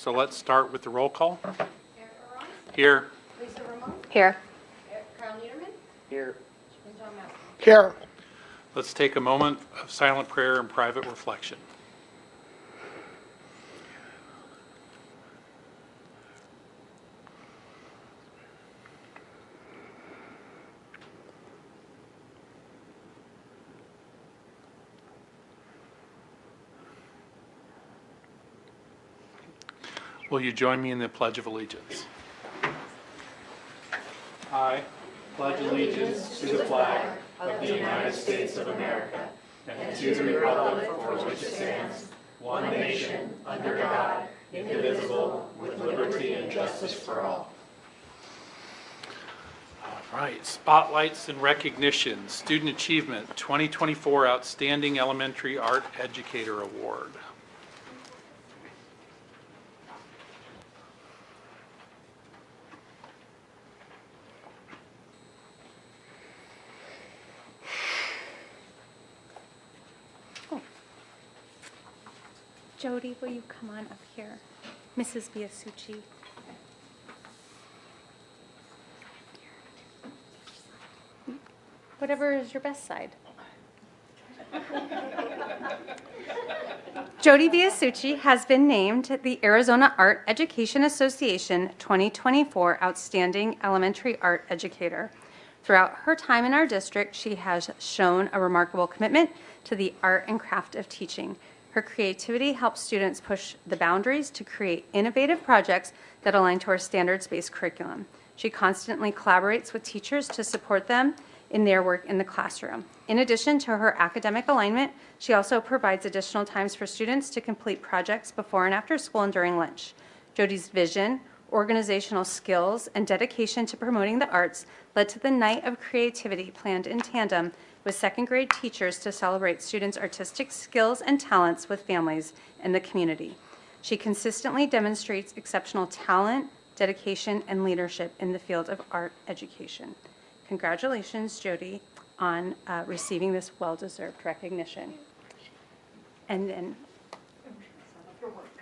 So let's start with the roll call. Eric Aron, Here. Lisa Ramon, Here. Kyle Niederman, Here. and John Massey. Here. Let's take a moment of silent prayer and private reflection. Will you join me in the Pledge of Allegiance? I pledge allegiance to the flag of the United States of America and to the republic for which it stands, one nation, under God, indivisible, with liberty and justice for all. All right, spotlights and recognition. Student Achievement 2024 Outstanding Elementary Art Educator Award. Jody, will you come on up here? Mrs. Biasucci. Whatever is your best side. Jody Biasucci has been named the Arizona Art Education Association 2024 Outstanding Elementary Art Educator. Throughout her time in our district, she has shown a remarkable commitment to the art and craft of teaching. Her creativity helps students push the boundaries to create innovative projects that align to our standards-based curriculum. She constantly collaborates with teachers to support them in their work in the classroom. In addition to her academic alignment, she also provides additional times for students to complete projects before and after school and during lunch. Jody's vision, organizational skills, and dedication to promoting the arts led to the Night of Creativity planned in tandem with second grade teachers to celebrate students' artistic skills and talents with families and the community. She consistently demonstrates exceptional talent, dedication, and leadership in the field of art education. Congratulations, Jody, on receiving this well-deserved recognition. And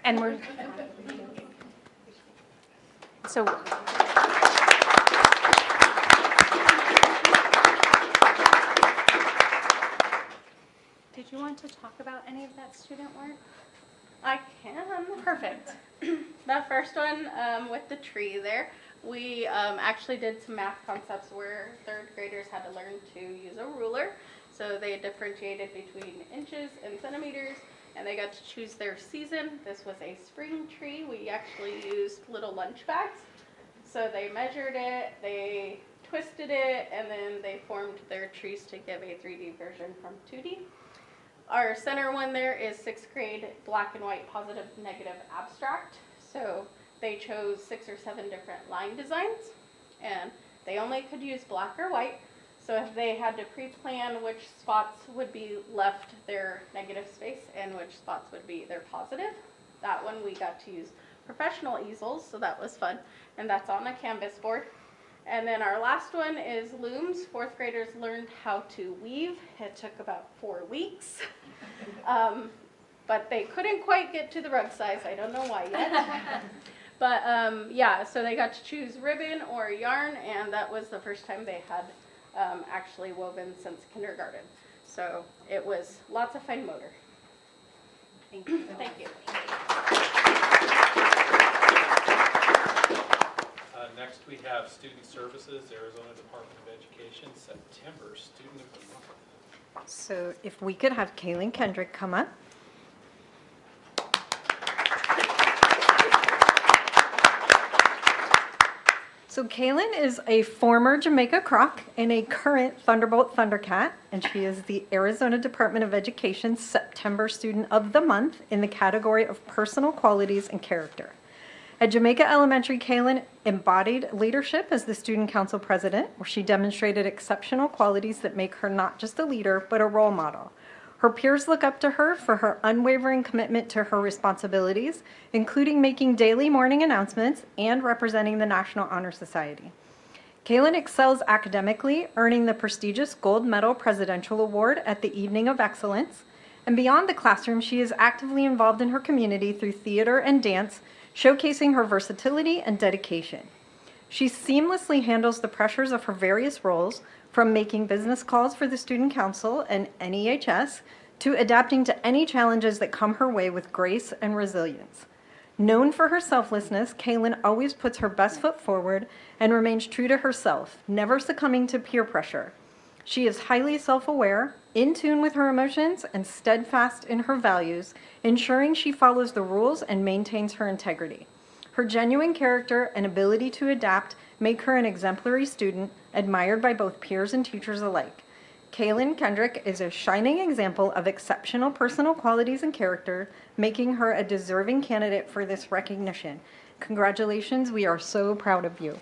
we're, so, did you want to talk about any of that student work? I can. Perfect. That first one with the tree there, we actually did some math concepts where third graders had to learn to use a ruler. So they differentiated between inches and centimeters, and they got to choose their season. This was a spring tree. We actually used little lunch bags. So they measured it, they twisted it, and then they formed their trees to give a 3D version from 2D. Our center one there is 6th grade black and white positive negative abstract. So they chose 6 or 7 different line designs, and they only could use black or white. So if they had to pre-plan which spots would be left their negative space and which spots would be their positive, that one we got to use professional easels, so that was fun, and that's on a canvas board. And then our last one is looms. 4th graders learned how to weave. It took about 4 weeks. But they couldn't quite get to the rug size. I don't know why yet. But yeah, so they got to choose ribbon or yarn, and that was the first time they had actually woven since kindergarten. So it was lots of fine motor. Thank you. Thank you. Next, we have Student Services, Arizona Department of Education, September Student of the Month. So if we could have Kaylin Kendrick come up. So Kaylin is a former Jamaica Croc and a current Thunderbolt Thundercat, and she is the Arizona Department of Education September Student of the Month in the category of Personal Qualities and Character. At Jamaica Elementary, Kaylin embodied leadership as the student council president, where she demonstrated exceptional qualities that make her not just a leader, but a role model. Her peers look up to her for her unwavering commitment to her responsibilities, including making daily morning announcements and representing the National Honor Society. Kaylin excels academically, earning the prestigious Gold Medal Presidential Award at the Evening of Excellence. And beyond the classroom, she is actively involved in her community through theater and dance, showcasing her versatility and dedication. She seamlessly handles the pressures of her various roles, from making business calls for the Student Council and NEHS to adapting to any challenges that come her way with grace and resilience. Known for her selflessness, Kaylin always puts her best foot forward and remains true to herself, never succumbing to peer pressure. She is highly self-aware, in tune with her emotions, and steadfast in her values, ensuring she follows the rules and maintains her integrity. Her genuine character and ability to adapt make her an exemplary student, admired by both peers and teachers alike. Kaylin Kendrick is a shining example of exceptional personal qualities and character, making her a deserving candidate for this recognition. Congratulations, we are so proud of you.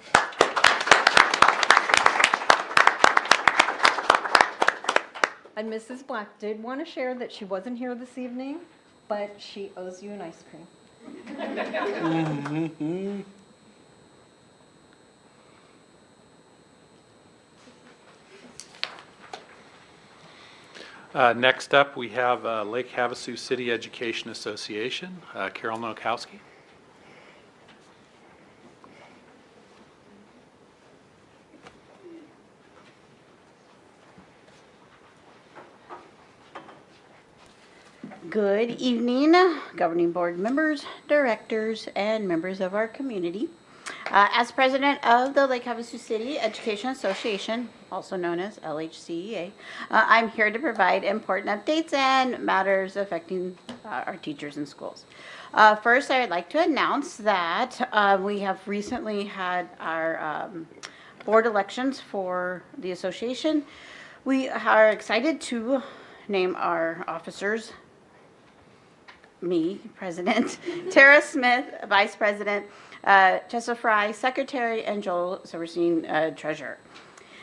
And Mrs. Black did want to share that she wasn't here this evening, but she owes you an ice cream. Next up, we have Lake Havasu City Education Association, Carol Nowakowski. Good evening, governing board members, directors, and members of our community. As president of the Lake Havasu City Education Association, also known as LHCEA, I'm here to provide important updates and matters affecting our teachers and schools. First, I would like to announce that we have recently had our board elections for the association. We are excited to name our officers. Me, President, Tara Smith, Vice President, Tessa Fry, Secretary, and Joel Silverstein, Treasurer.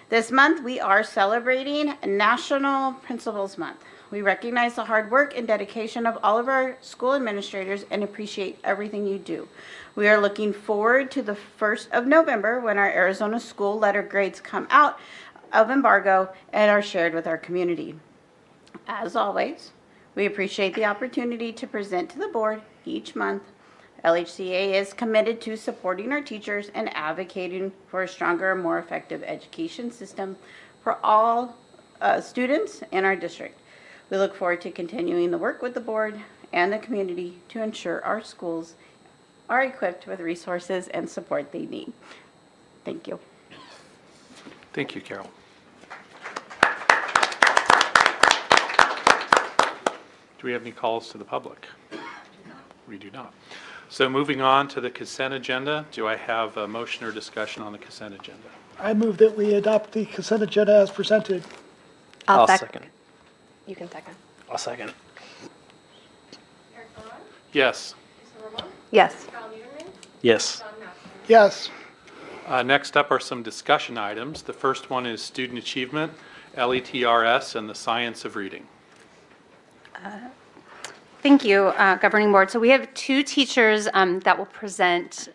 This month, we are celebrating National Principals Month. We recognize the hard work and dedication of all of our school administrators and appreciate everything you do. We are looking forward to the 1st of November when our Arizona school letter grades come out of embargo and are shared with our community. As always, we appreciate the opportunity to present to the board each month. LHCA is committed to supporting our teachers and advocating for a stronger and more effective education system for all students in our district. We look forward to continuing the work with the board and the community to ensure our schools are equipped with resources and support they need. Thank you. Thank you, Carol. Do we have any calls to the public? We do not. So moving on to the consent agenda, do I have a motion or discussion on the consent agenda? I move that we adopt the consent agenda as presented. I'll second. You can second. I'll second. Eric Barron, Yes. Lisa Romo, Yes. Kyle Niederman, Yes. John Master. Yes. Next up are some discussion items. The first one is student achievement, LETRS, and the science of reading. Thank you, Governing Board. So we have two teachers that will present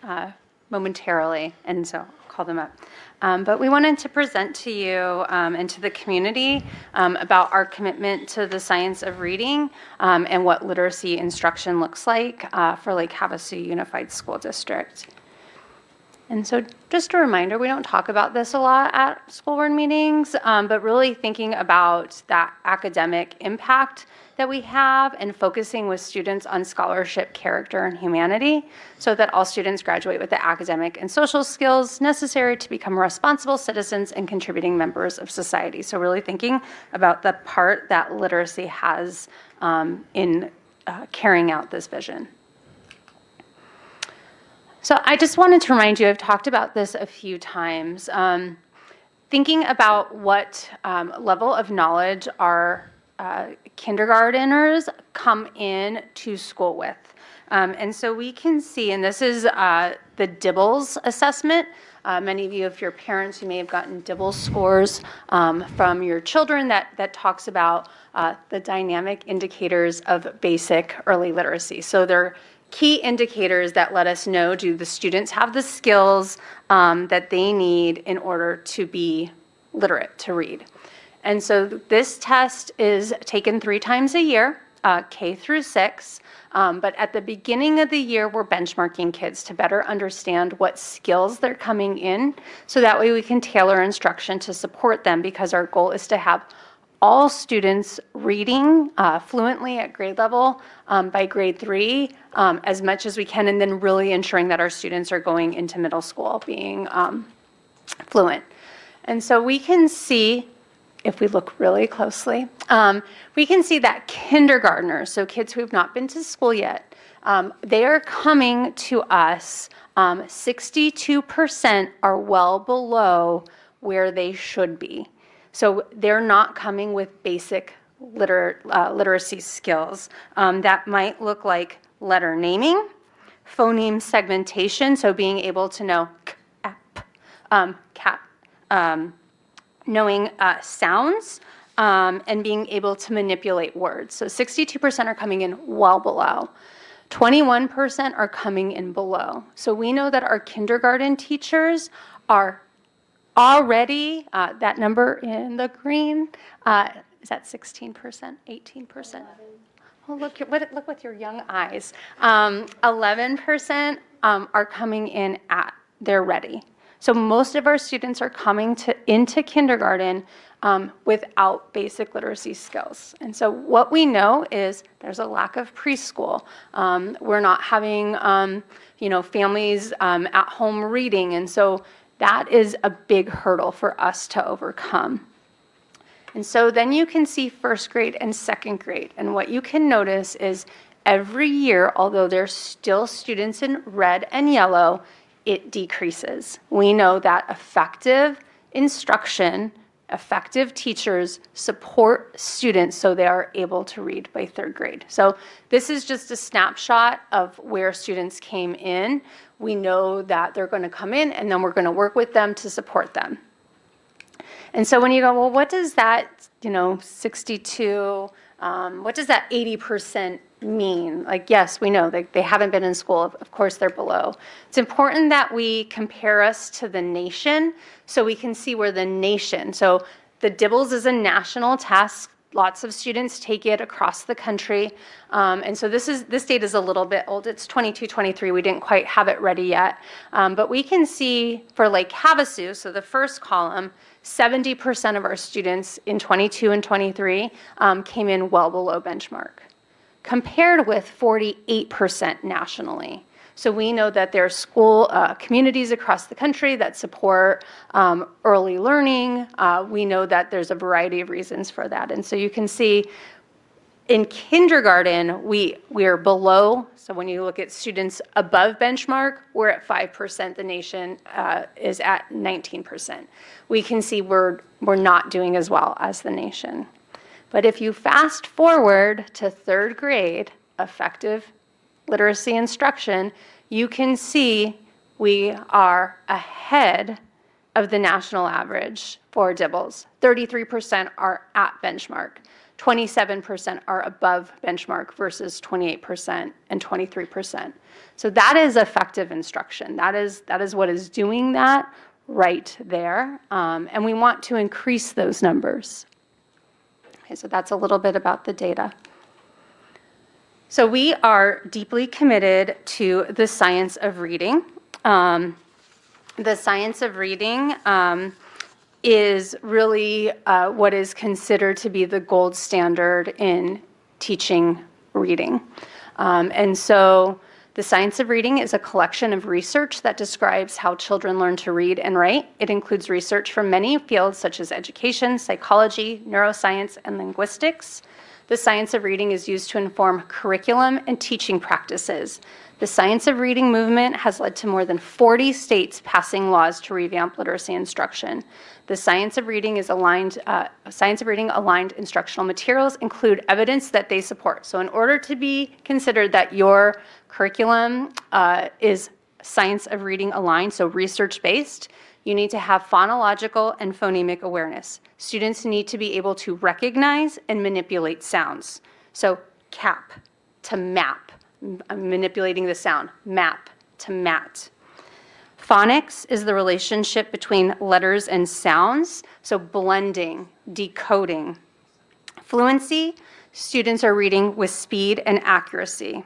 momentarily, and so I'll call them up. But we wanted to present to you and to the community about our commitment to the science of reading and what literacy instruction looks like for Lake Havasu Unified School District. And so just a reminder, we don't talk about this a lot at school board meetings, but really thinking about that academic impact that we have and focusing with students on scholarship, character, and humanity so that all students graduate with the academic and social skills necessary to become responsible citizens and contributing members of society. So really thinking about the part that literacy has in carrying out this vision. So I just wanted to remind you, I've talked about this a few times, thinking about what level of knowledge our kindergarteners come in to school with. And so we can see, and this is the DIBELS assessment. Many of you, if you're parents, you may have gotten DIBELS scores from your children that talks about the dynamic indicators of basic early literacy. So they're key indicators that let us know, do the students have the skills that they need in order to be literate, to read. And so this test is taken 3 times a year. K through 6. But at the beginning of the year, we're benchmarking kids to better understand what skills they're coming in, so that way we can tailor instruction to support them, because our goal is to have all students reading fluently at grade level by grade 3 as much as we can, and then really ensuring that our students are going into middle school being fluent. And so we can see, if we look really closely, we can see that kindergartners, so kids who have not been to school yet, they are coming to us, 62% are well below where they should be. So they're not coming with basic literacy skills. That might look like letter naming, phoneme segmentation, so being able to know cat, knowing sounds, and being able to manipulate words. So 62% are coming in well below. 21% are coming in below. So we know that our kindergarten teachers are already, that number in the green, is that 16%, 18%? Oh, look with your young eyes. 11% are coming in at, they're ready. So most of our students are coming into kindergarten without basic literacy skills. And so what we know is there's a lack of preschool. We're not having, families at home reading. And so that is a big hurdle for us to overcome. And so then you can see first grade and second grade. And what you can notice is every year, although there's still students in red and yellow, it decreases. We know that effective instruction, effective teachers support students so they are able to read by third grade. So this is just a snapshot of where students came in. We know that they're going to come in, and then we're going to work with them to support them. And so when you go, well, what does that, 62, what does that 80% mean? Like, yes, we know they haven't been in school. Of course, they're below. It's important that we compare us to the nation so we can see where the nation, so the DIBELS is a national test. Lots of students take it across the country. And so this data is a little bit old. It's 22, 23. We didn't quite have it ready yet. But we can see for Lake Havasu, so the first column, 70% of our students in 22 and 23 came in well below benchmark, compared with 48% nationally. So we know that there are school communities across the country that support early learning. We know that there's a variety of reasons for that. And so you can see in kindergarten, we are below. So when you look at students above benchmark, we're at 5%. The nation is at 19%. We can see we're not doing as well as the nation. But if you fast forward to third grade, effective literacy instruction, you can see we are ahead of the national average for DIBELS. 33% are at benchmark. 27% are above benchmark versus 28% and 23%. So that is effective instruction. That is what is doing that right there. And we want to increase those numbers. Okay, so that's a little bit about the data. So we are deeply committed to the science of reading. The science of reading is really what is considered to be the gold standard in teaching reading. And so the science of reading is a collection of research that describes how children learn to read and write. It includes research from many fields such as education, psychology, neuroscience, and linguistics. The science of reading is used to inform curriculum and teaching practices. The science of reading movement has led to more than 40 states passing laws to revamp literacy instruction. The science of reading aligned instructional materials include evidence that they support. So in order to be considered that your curriculum is science of reading aligned, so research-based, you need to have phonological and phonemic awareness. Students need to be able to recognize and manipulate sounds. So cap to map, manipulating the sound, map to mat. Phonics is the relationship between letters and sounds, so blending, decoding. Fluency, Students are reading with speed and accuracy.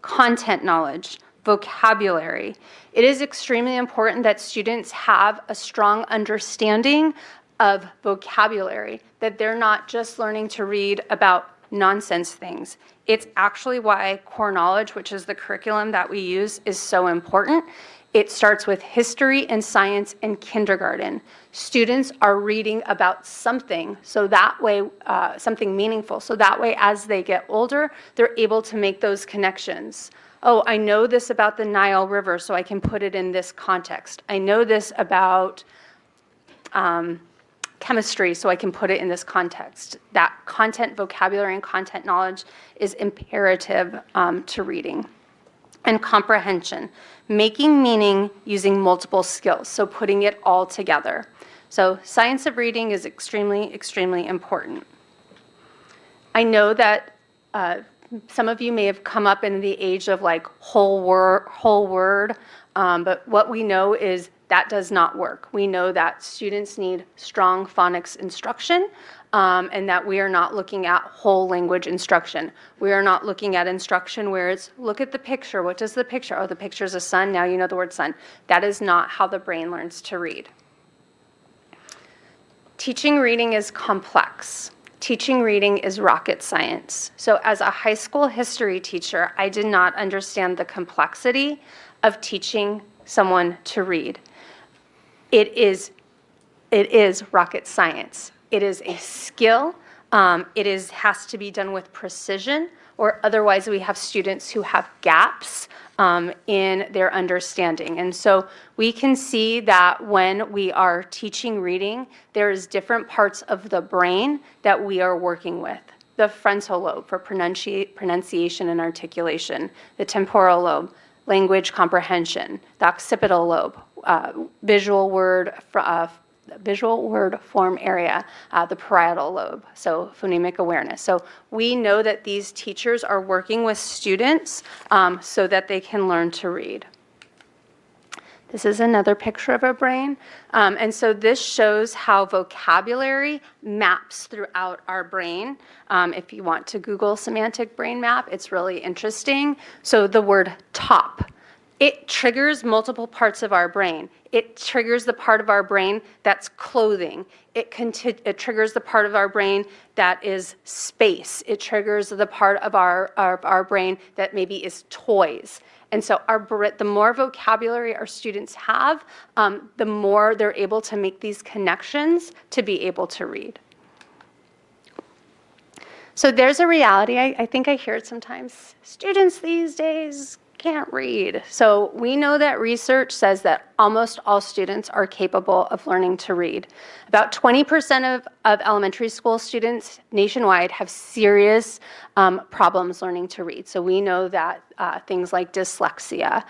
Content knowledge, vocabulary. It is extremely important that students have a strong understanding of vocabulary, that they're not just learning to read about nonsense things. It's actually why core knowledge, which is the curriculum that we use, is so important. It starts with history and science in kindergarten. Students are reading about something, so that way, something meaningful. So that way, as they get older, they're able to make those connections. Oh, I know this about the Nile River, so I can put it in this context. I know this about chemistry, so I can put it in this context. That content vocabulary and content knowledge is imperative to reading. And comprehension, making meaning using multiple skills, so putting it all together. So science of reading is extremely, extremely important. I know that some of you may have come up in the age of like whole word, but what we know is that does not work. We know that students need strong phonics instruction, and that we are not looking at whole language instruction. We are not looking at instruction where it's, look at the picture. What does the picture? Oh, the picture is a sun. Now you know the word sun. That is not how the brain learns to read. Teaching reading is complex. Teaching reading is rocket science. So as a high school history teacher, I did not understand the complexity of teaching someone to read. It is rocket science. It is a skill. It has to be done with precision, or otherwise we have students who have gaps in their understanding. And so we can see that when we are teaching reading, there's different parts of the brain that we are working with. The frontal lobe for pronunciation and articulation, the temporal lobe, language comprehension, the occipital lobe, visual word form area, the parietal lobe, so phonemic awareness. So we know that these teachers are working with students so that they can learn to read. This is another picture of a brain. And so this shows how vocabulary maps throughout our brain. If you want to Google semantic brain map, it's really interesting. So the word top, it triggers multiple parts of our brain. It triggers the part of our brain that's clothing. It triggers the part of our brain that is space. It triggers the part of our brain that maybe is toys. And so the more vocabulary our students have, the more they're able to make these connections to be able to read. So there's a reality, I think I hear it sometimes, students these days can't read. So we know that research says that almost all students are capable of learning to read. About 20% of elementary school students nationwide have serious problems learning to read. So we know that things like dyslexia,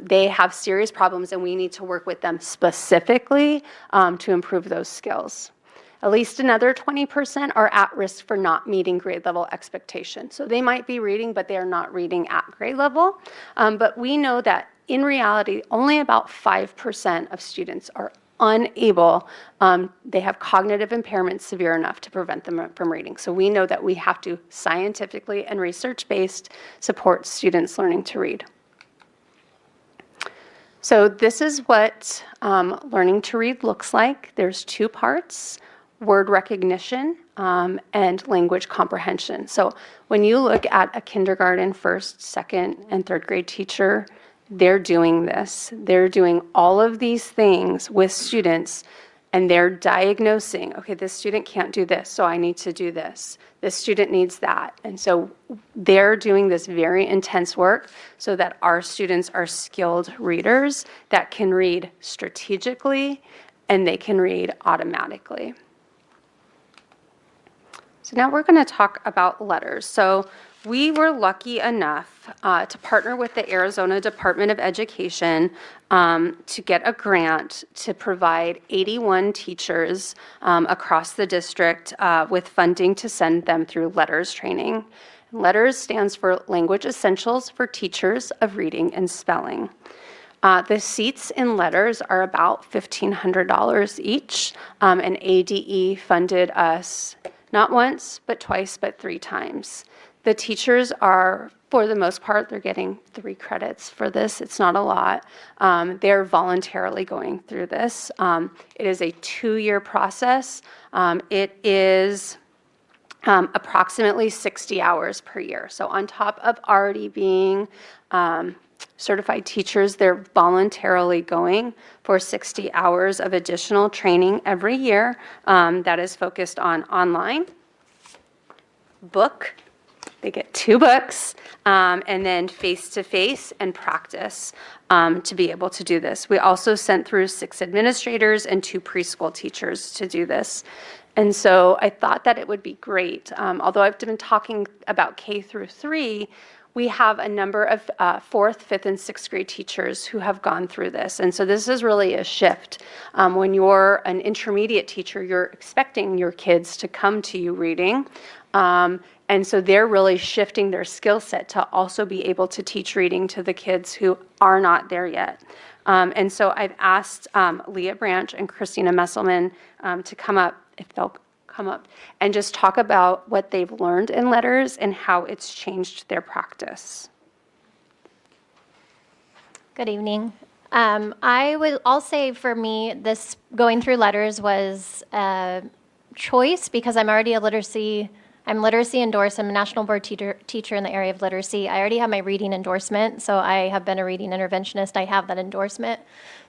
they have serious problems, and we need to work with them specifically to improve those skills. At least another 20% are at risk for not meeting grade level expectations. So they might be reading, but they are not reading at grade level. But we know that in reality, only about 5% of students are unable, they have cognitive impairments severe enough to prevent them from reading. So we know that we have to scientifically and research-based support students learning to read. So this is what learning to read looks like. There's two parts: word recognition and language comprehension. So when you look at a kindergarten, first, second, and third grade teacher, they're doing this. They're doing all of these things with students, and they're diagnosing, okay, this student can't do this, so I need to do this. This student needs that. And so they're doing this very intense work so that our students are skilled readers that can read strategically and they can read automatically. So now we're going to talk about letters. So we were lucky enough to partner with the Arizona Department of Education to get a grant to provide 81 teachers across the district with funding to send them through LETTERS training. LETTERS stands for Language Essentials for Teachers of Reading and Spelling. The seats in LETTERS are about $1,500 each, and ADE funded us not once, but twice, but 3 times. The teachers are, for the most part, they're getting 3 credits for this. It's not a lot. They're voluntarily going through this. It is a 2-year process. It is approximately 60 hours per year. So on top of already being certified teachers, they're voluntarily going for 60 hours of additional training every year that is focused on online, book, they get 2 books, and then face-to-face and practice to be able to do this. We also sent through 6 administrators and 2 preschool teachers to do this. And so I thought that it would be great. Although I've been talking about K through 3, we have a number of 4th, 5th, and 6th grade teachers who have gone through this. And so this is really a shift. When you're an intermediate teacher, you're expecting your kids to come to you reading. And so they're really shifting their skill set to also be able to teach reading to the kids who are not there yet. And so I've asked Leah Branch and Christina Messelman to come up, if they'll come up, and just talk about what they've learned in letters and how it's changed their practice. Good evening. I'll say for me, this going through letters was a choice because I'm already I'm literacy endorsed. I'm a national board teacher in the area of literacy. I already have my reading endorsement, so I have been a reading interventionist. I have that endorsement.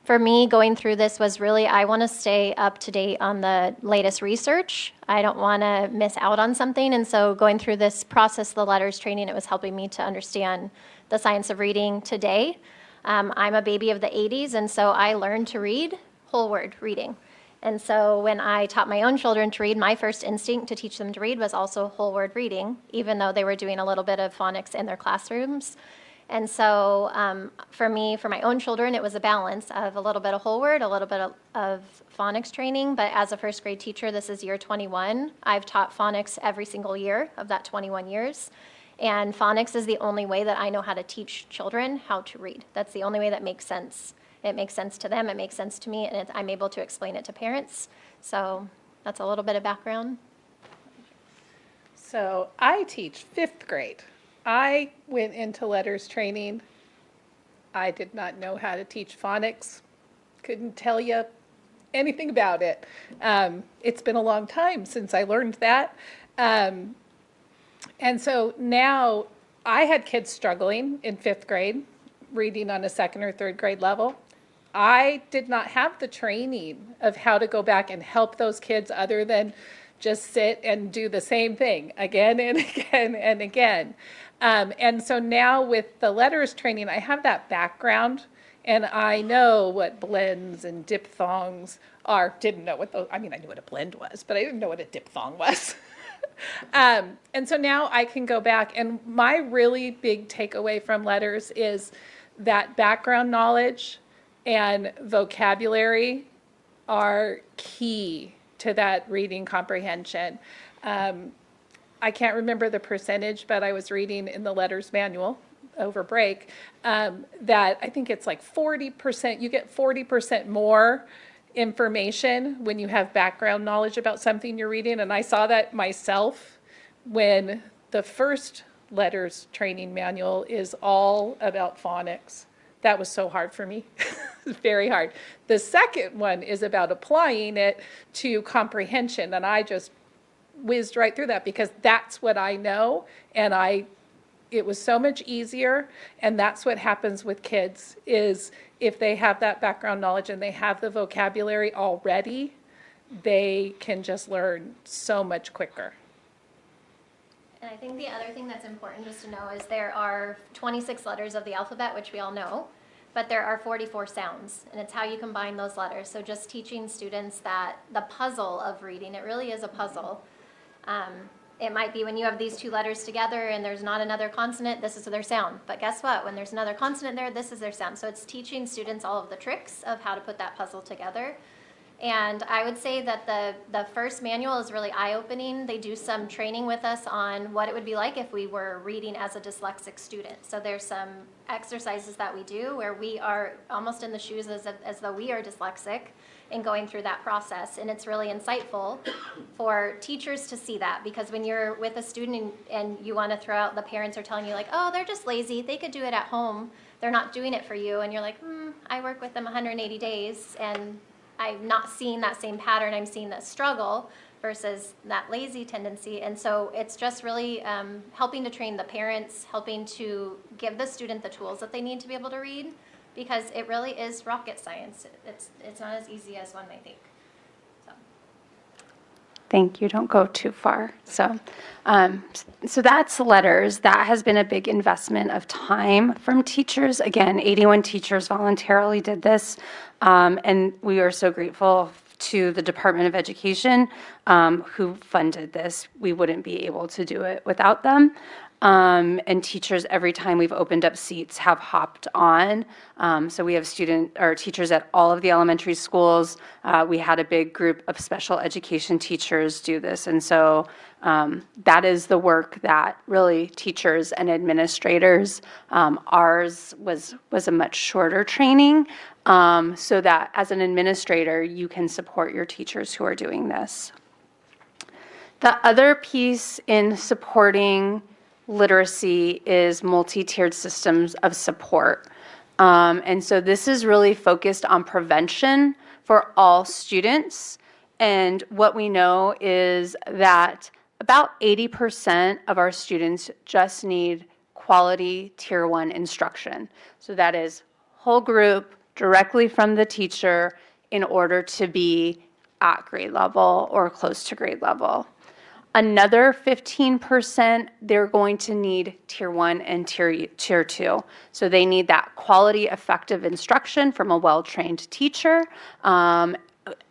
For me, going through this was really, I want to stay up to date on the latest research. I don't want to miss out on something, and so going through this process, the letters training, it was helping me to understand the science of reading today. I'm a baby of the 80s, and so I learned to read whole word reading. And so when I taught my own children to read, my first instinct to teach them to read was also whole word reading, even though they were doing a little bit of phonics in their classrooms. And so for me, for my own children, it was a balance of a little bit of whole word, a little bit of phonics training. But as a first grade teacher, this is year 21. I've taught phonics every single year of that 21 years. And phonics is the only way that I know how to teach children how to read. That's the only way that makes sense. It makes sense to them, it makes sense to me, and I'm able to explain it to parents. So that's a little bit of background. So I teach 5th grade. I went into letters training. I did not know how to teach phonics. Couldn't tell you anything about it. It's been a long time since I learned that. And so now I had kids struggling in 5th grade, reading on a 2nd or 3rd grade level. I did not have the training of how to go back and help those kids other than just sit and do the same thing again and again and again. And so now with the letters training, I have that background and I know what blends and diphthongs are. Didn't know what those, I mean, I knew what a blend was, but I didn't know what a diphthong was. And so now I can go back, and my really big takeaway from letters is that background knowledge and vocabulary are key to that reading comprehension. I can't remember the percentage, but I was reading in the letters manual over break that I think it's like 40%, you get 40% more information when you have background knowledge about something you're reading. And I saw that myself when the first letters training manual is all about phonics. That was so hard for me, very hard. The second one is about applying it to comprehension, and I just whizzed right through that because that's what I know, and it was so much easier, and that's what happens with kids is if they have that background knowledge and they have the vocabulary already, they can just learn so much quicker. And I think the other thing that's important just to know is there are 26 letters of the alphabet, which we all know, but there are 44 sounds, and it's how you combine those letters. So just teaching students that the puzzle of reading, it really is a puzzle. It might be when you have these 2 letters together and there's not another consonant, this is their sound. But guess what? When there's another consonant there, this is their sound. So it's teaching students all of the tricks of how to put that puzzle together. And I would say that the first manual is really eye-opening. They do some training with us on what it would be like if we were reading as a dyslexic student. So there's some exercises that we do where we are almost in the shoes as though we are dyslexic and going through that process. And it's really insightful for teachers to see that, because when you're with a student and you want to throw out, the parents are telling you like, oh, they're just lazy, they could do it at home, they're not doing it for you. And you're like, I work with them 180 days and I'm not seeing that same pattern. I'm seeing that struggle versus that lazy tendency. And so it's just really helping to train the parents, helping to give the student the tools that they need to be able to read, because it really is rocket science. It's not as easy as one may think. So. Thank you. Don't go too far. So that's letters. That has been a big investment of time from teachers. Again, 81 teachers voluntarily did this, and we are so grateful to the Department of Education who funded this. We wouldn't be able to do it without them. And teachers, every time we've opened up seats, have hopped on. So we have teachers at all of the elementary schools. We had a big group of special education teachers do this. And so that is the work that really teachers and administrators, ours was a much shorter training, so that as an administrator, you can support your teachers who are doing this. The other piece in supporting literacy is multi-tiered systems of support. And so this is really focused on prevention for all students. And what we know is that about 80% of our students just need quality Tier 1 instruction. So that is whole group, directly from the teacher, in order to be at grade level or close to grade level. Another 15%, they're going to need Tier 1 and Tier 2. So they need that quality, effective instruction from a well-trained teacher,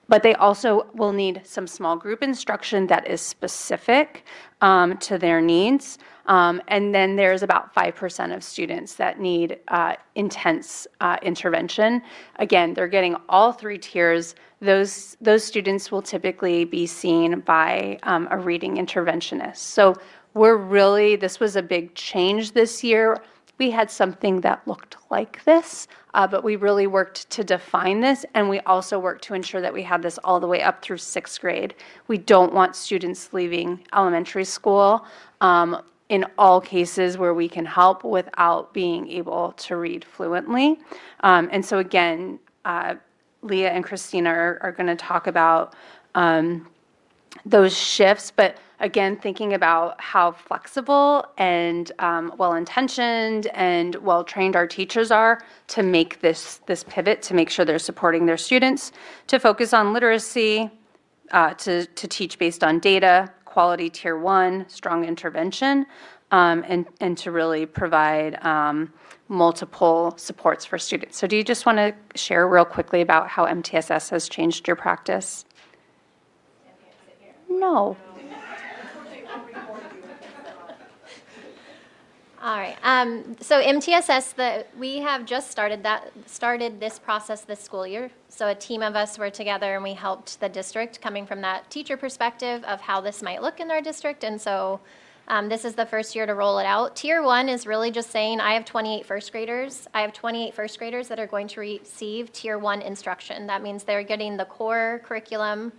but they also will need some small group instruction that is specific to their needs. And then there's about 5% of students that need intense intervention. Again, they're getting all three tiers. Those students will typically be seen by a reading interventionist. So this was a big change this year. We had something that looked like this, but we really worked to define this, and we also worked to ensure that we had this all the way up through 6th grade. We don't want students leaving elementary school in all cases where we can help without being able to read fluently. And so again, Leah and Christina are going to talk about those shifts, but again, thinking about how flexible and well-intentioned and well-trained our teachers are to make this pivot, to make sure they're supporting their students, to focus on literacy, to teach based on data, quality Tier 1, strong intervention, and to really provide multiple supports for students. So do you just want to share real quickly about how MTSS has changed your practice? No. All right. So MTSS, we have just started this process this school year. So a team of us were together and we helped the district, coming from that teacher perspective of how this might look in our district. And so this is the first year to roll it out. Tier 1 is really just saying I have 28 first graders. I have 28 first graders that are going to receive Tier 1 instruction. That means they're getting the core curriculum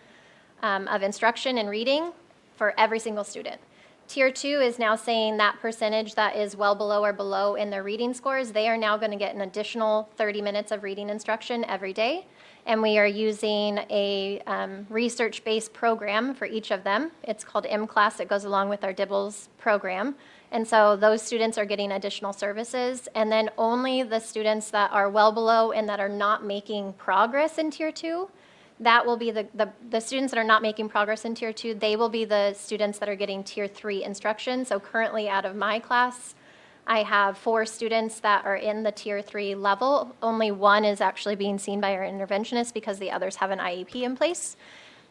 of instruction and reading for every single student. Tier 2 is now saying that percentage that is well below or below in their reading scores, they are now going to get an additional 30 minutes of reading instruction every day. And we are using a research-based program for each of them. It's called MClass. It goes along with our DIBELS program. And so those students are getting additional services. And then only the students that are well below and that are not making progress in Tier 2, that will be the students that are not making progress in Tier 2, they will be the students that are getting Tier 3 instruction. So currently out of my class, I have 4 students that are in the Tier 3 level. Only one is actually being seen by our interventionist because the others have an IEP in place.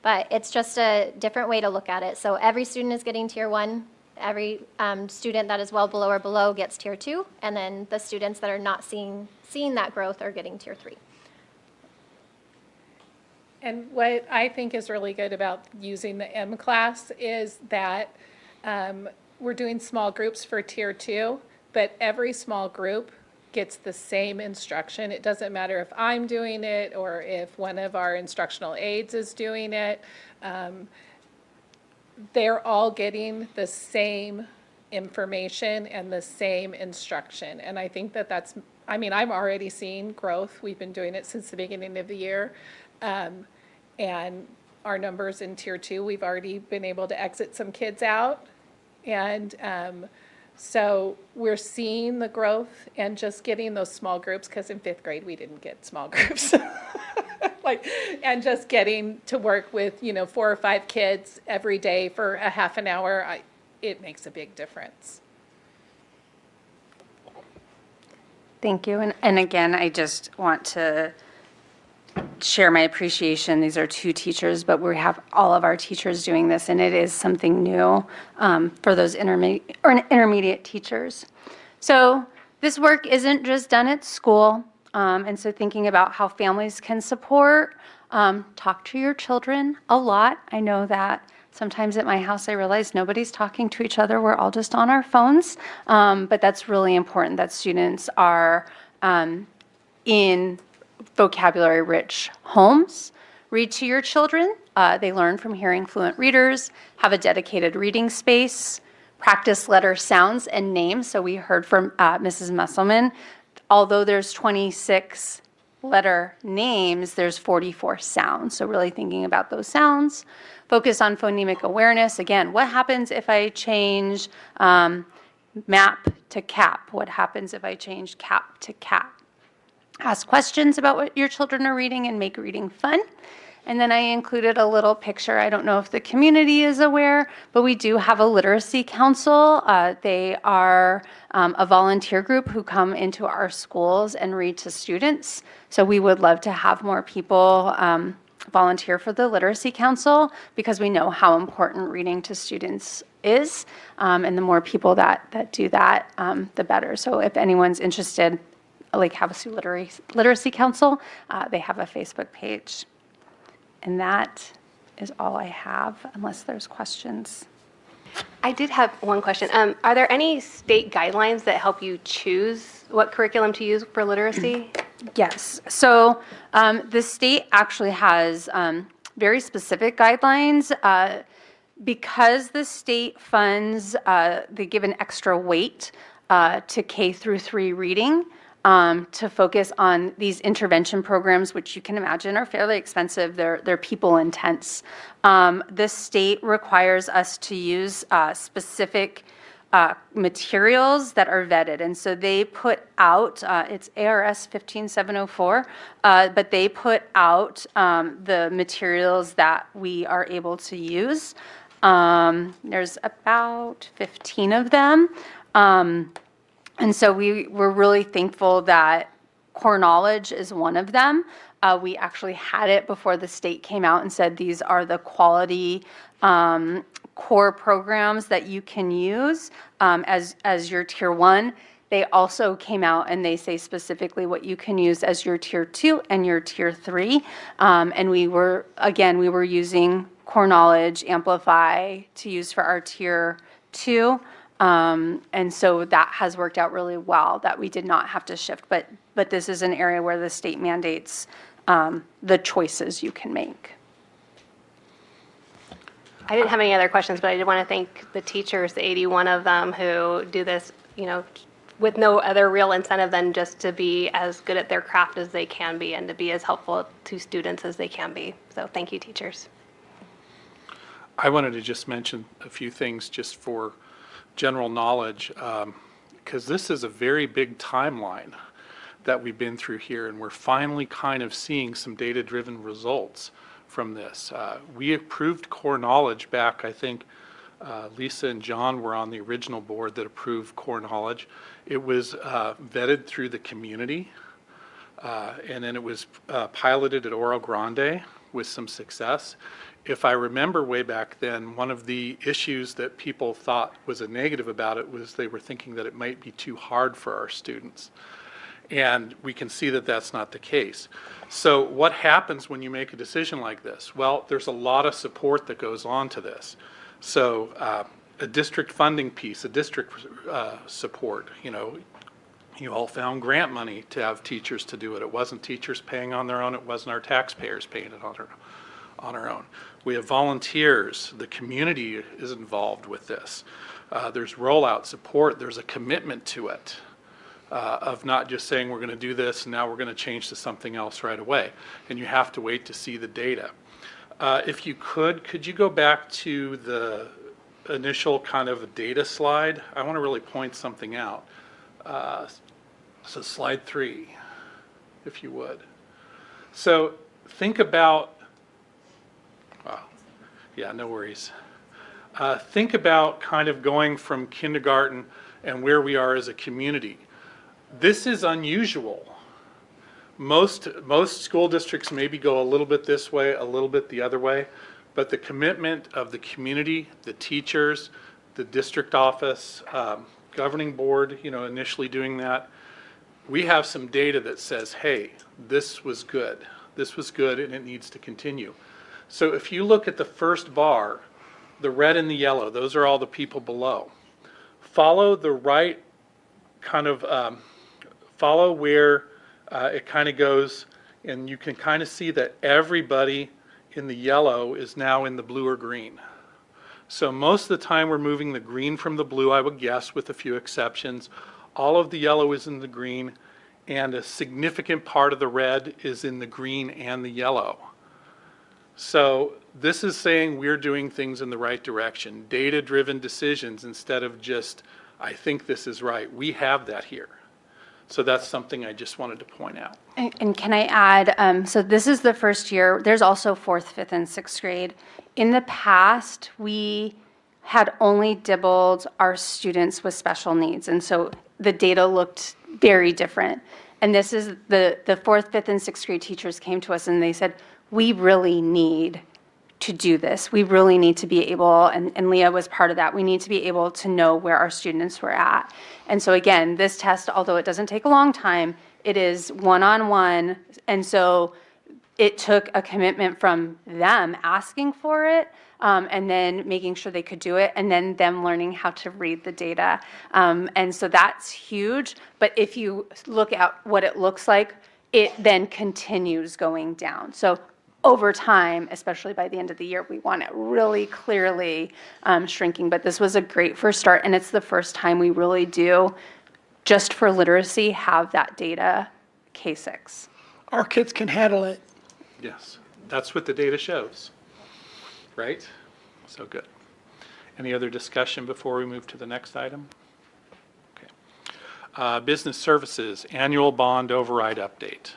But it's just a different way to look at it. So every student is getting Tier 1. Every student that is well below or below gets Tier 2. And then the students that are not seeing that growth are getting Tier 3. And what I think is really good about using the M class is that we're doing small groups for tier 2, but every small group gets the same instruction. It doesn't matter if I'm doing it or if one of our instructional aides is doing it. They're all getting the same information and the same instruction. And I think that that's, I mean, I'm already seeing growth. We've been doing it since the beginning of the year. And our numbers in tier 2, we've already been able to exit some kids out. And so we're seeing the growth and just getting those small groups, because in 5th grade, we didn't get small groups. And just getting to work with, 4 or 5 kids every day for a half an hour, it makes a big difference. Thank you. And again, I just want to share my appreciation. These are 2 teachers, but we have all of our teachers doing this, and it is something new for those intermediate teachers. So this work isn't just done at school. And so thinking about how families can support, talk to your children a lot. I know that sometimes at my house I realize nobody's talking to each other. We're all just on our phones. But that's really important that students are in vocabulary-rich homes. Read to your children. They learn from hearing fluent readers, have a dedicated reading space, practice letter sounds and names. So we heard from Mrs. Musselman. Although there's 26 letter names, there's 44 sounds. So really thinking about those sounds. Focus on phonemic awareness. Again, what happens if I change map to cap? What happens if I change cap to cat? Ask questions about what your children are reading and make reading fun. And then I included a little picture. I don't know if the community is aware, but we do have a literacy council. They are a volunteer group who come into our schools and read to students. So we would love to have more people volunteer for the literacy council, because we know how important reading to students is. And the more people that do that, the better. So if anyone's interested, Lake Havasu Literacy Council, they have a Facebook page. And that is all I have, unless there's questions. I did have one question. Are there any state guidelines that help you choose what curriculum to use for literacy? Yes. So the state actually has very specific guidelines. Because the state funds, they give an extra weight to K through 3 reading. To focus on these intervention programs, which you can imagine are fairly expensive. They're people intense. The state requires us to use specific materials that are vetted. And so they put out, it's ARS 15704, but they put out the materials that we are able to use. There's about 15 of them. And so we're really thankful that Core Knowledge is one of them. We actually had it before the state came out and said these are the quality core programs that you can use as your tier 1. They also came out and they say specifically what you can use as your tier 2 and your tier 3. And we were using Core Knowledge, Amplify to use for our tier 2. And so that has worked out really well, that we did not have to shift. But this is an area where the state mandates the choices you can make. I didn't have any other questions, but I did want to thank the teachers, the 81 of them who do this, with no other real incentive than just to be as good at their craft as they can be and to be as helpful to students as they can be. So thank you, teachers. I wanted to just mention a few things just for general knowledge, because this is a very big timeline that we've been through here, and we're finally kind of seeing some data-driven results from this. We approved Core Knowledge back, I think Lisa and John were on the original board that approved Core Knowledge. It was vetted through the community, and then it was piloted at Oro Grande with some success. If I remember way back then, one of the issues that people thought was a negative about it was they were thinking that it might be too hard for our students. And we can see that that's not the case. So what happens when you make a decision like this? Well, there's a lot of support that goes on to this. So a district funding piece, a district support, you all found grant money to have teachers to do it. It wasn't teachers paying on their own. It wasn't our taxpayers paying it on our own. We have volunteers. The community is involved with this. There's rollout support. There's a commitment to it. Of not just saying we're going to do this and now we're going to change to something else right away. And you have to wait to see the data. If you could you go back to the initial kind of data slide? I want to really point something out. So slide 3, if you would. So think about, yeah, no worries. Think about kind of going from kindergarten and where we are as a community. This is unusual. Most school districts maybe go a little bit this way, a little bit the other way, but the commitment of the community, the teachers, the district office, governing board, initially doing that, we have some data that says, hey, this was good. This was good and it needs to continue. So if you look at the first bar, the red and the yellow, those are all the people below. Follow the right kind of, follow where it kind of goes, and you can kind of see that everybody in the yellow is now in the blue or green. So most of the time we're moving the green from the blue, I would guess, with a few exceptions. All of the yellow is in the green, and a significant part of the red is in the green and the yellow. So this is saying we're doing things in the right direction, data-driven decisions instead of just, I think this is right. We have that here. So that's something I just wanted to point out. And can I add, so this is the first year, there's also 4th, 5th, and 6th grade. In the past, we had only dibbled our students with special needs, and so the data looked very different. And this is the 4th, 5th, and 6th grade teachers came to us and they said, we really need to do this. We really need to be able, and Leah was part of that, we need to be able to know where our students were at. And so again, this test, although it doesn't take a long time, it is one-on-one. And so it took a commitment from them asking for it, and then making sure they could do it, and then them learning how to read the data. And so that's huge. But if you look at what it looks like, it then continues going down. So over time, especially by the end of the year, we want it really clearly shrinking. But this was a great first start, and it's the first time we really do, just for literacy, have that data K6. Our kids can handle it. Yes, that's what the data shows, right? So good. Any other discussion before we move to the next item? Okay. Business services, annual bond override update.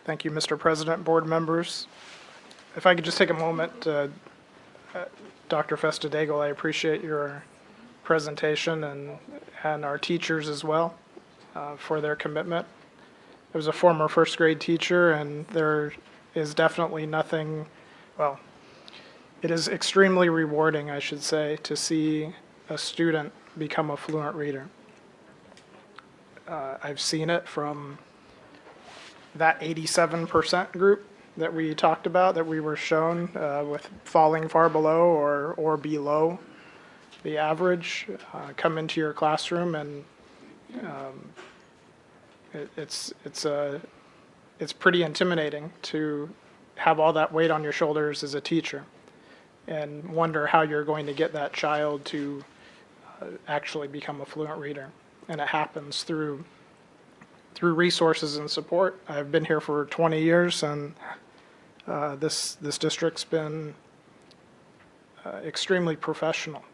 Thank you, Mr. President, board members. If I could just take a moment, Dr. Festadegel, I appreciate your presentation and our teachers as well for their commitment. I was a former first grade teacher, and there is definitely nothing, well, it is extremely rewarding, I should say, to see a student become a fluent reader. I've seen it from that 87% group that we talked about, that we were shown with falling far below or below the average, come into your classroom, and it's pretty intimidating to have all that weight on your shoulders as a teacher and wonder how you're going to get that child to actually become a fluent reader. And it happens through resources and support. I've been here for 20 years, and this district's been extremely professional,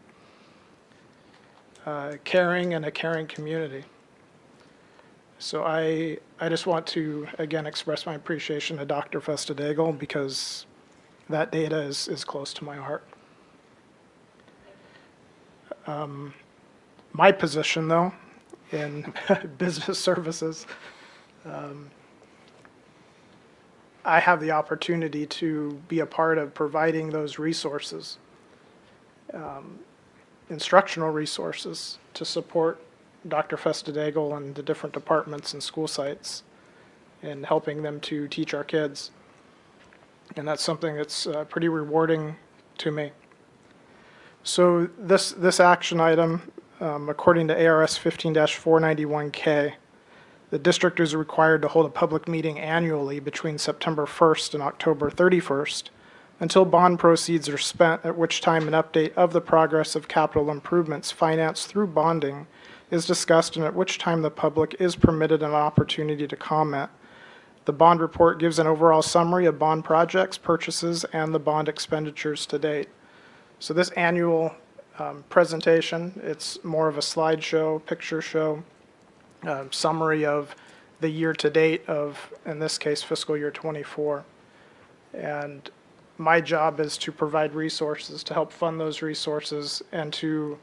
caring, and a caring community. So I just want to, again, express my appreciation to Dr. Festadegel, because that data is close to my heart. My position, though, in business services, I have the opportunity to be a part of providing those resources, instructional resources, to support Dr. Festadegel and the different departments and school sites in helping them to teach our kids. And that's something that's pretty rewarding to me. So this action item, according to ARS 15-491K, the district is required to hold a public meeting annually between September 1st and October 31st until bond proceeds are spent, at which time an update of the progress of capital improvements financed through bonding is discussed, and at which time the public is permitted an opportunity to comment. The bond report gives an overall summary of bond projects, purchases, and the bond expenditures to date. So this annual presentation, it's more of a slideshow, picture show, summary of the year to date of, in this case, fiscal year 24. And my job is to provide resources, to help fund those resources, and to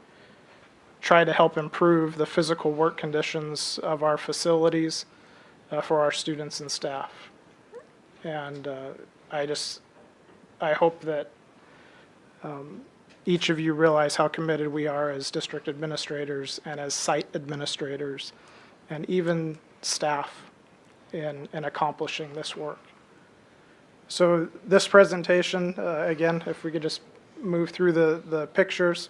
try to help improve the physical work conditions of our facilities for our students and staff. And I hope that each of you realize how committed we are as district administrators and as site administrators and even staff in accomplishing this work. So this presentation, again, if we could just move through the pictures,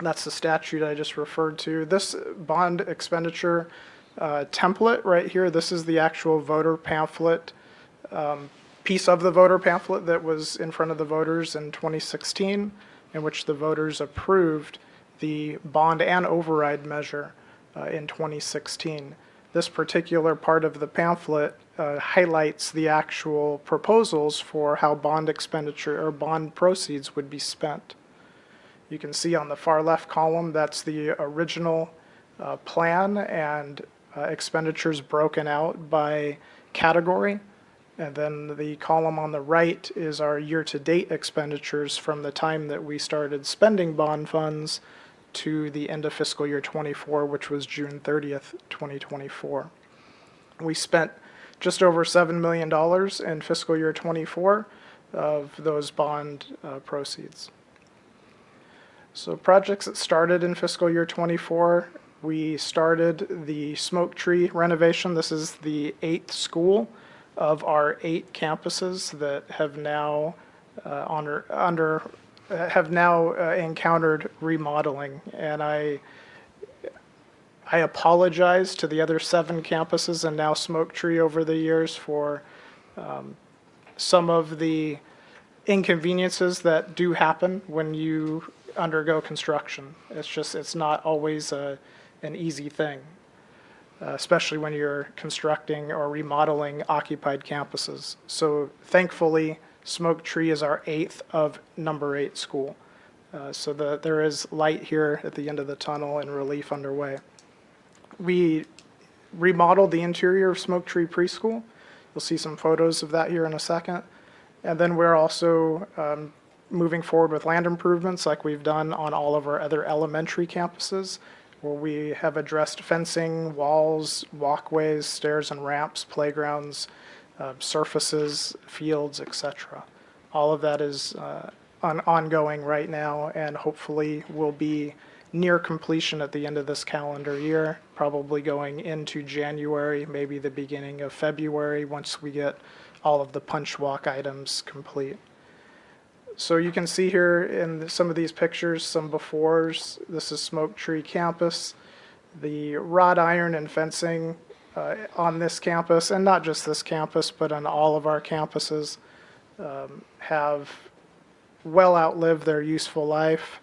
that's the statute I just referred to. This bond expenditure template right here, this is the actual voter pamphlet, piece of the voter pamphlet that was in front of the voters in 2016, in which the voters approved the bond and override measure in 2016. This particular part of the pamphlet highlights the actual proposals for how bond expenditure or bond proceeds would be spent. You can see on the far left column, that's the original plan and expenditures broken out by category. And then the column on the right is our year-to-date expenditures from the time that we started spending bond funds to the end of fiscal year 24, which was June 30th, 2024. We spent just over $7 million in fiscal year 24 of those bond proceeds. So projects that started in fiscal year 24, we started the Smoke Tree renovation. This is the 8th school of our 8 campuses that have now encountered remodeling, and I apologize to the other 7 campuses and now Smoke Tree over the years for some of the inconveniences that do happen when you undergo construction. It's not always an easy thing, especially when you're constructing or remodeling occupied campuses. So thankfully, Smoke Tree is our 8th of number 8 school. So there is light here at the end of the tunnel and relief underway. We remodeled the interior of Smoke Tree Preschool. You'll see some photos of that here in a second. And then we're also moving forward with land improvements like we've done on all of our other elementary campuses, where we have addressed fencing, walls, walkways, stairs and ramps, playgrounds, surfaces, fields, etc. All of that is ongoing right now, and hopefully will be near completion at the end of this calendar year, probably going into January, maybe the beginning of February, once we get all of the punch walk items complete. So you can see here in some of these pictures some befores. This is Smoke Tree campus. The wrought iron and fencing on this campus, and not just this campus, but on all of our campuses, have well outlived their useful life,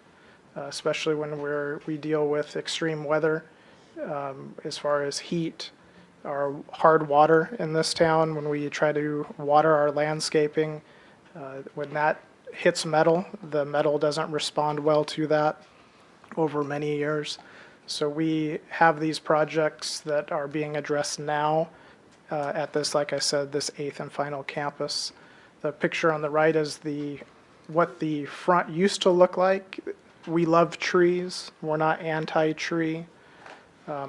especially when we deal with extreme weather, as far as heat, or hard water in this town. When we try to water our landscaping, when that hits metal, the metal doesn't respond well to that over many years. So we have these projects that are being addressed now at this, like I said, this 8th and final campus. The picture on the right is what the front used to look like. We love trees. We're not anti-tree.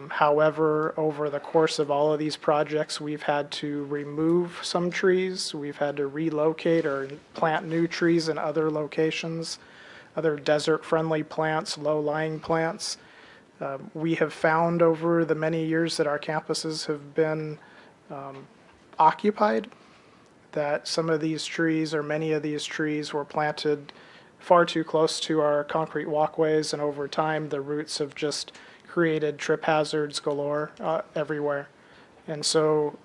However, over the course of all of these projects, we've had to remove some trees. We've had to relocate or plant new trees in other locations, other desert-friendly plants, low-lying plants. We have found over the many years that our campuses have been occupied that some of these trees, or many of these trees, were planted far too close to our concrete walkways, and over time the roots have just created trip hazards galore everywhere. And so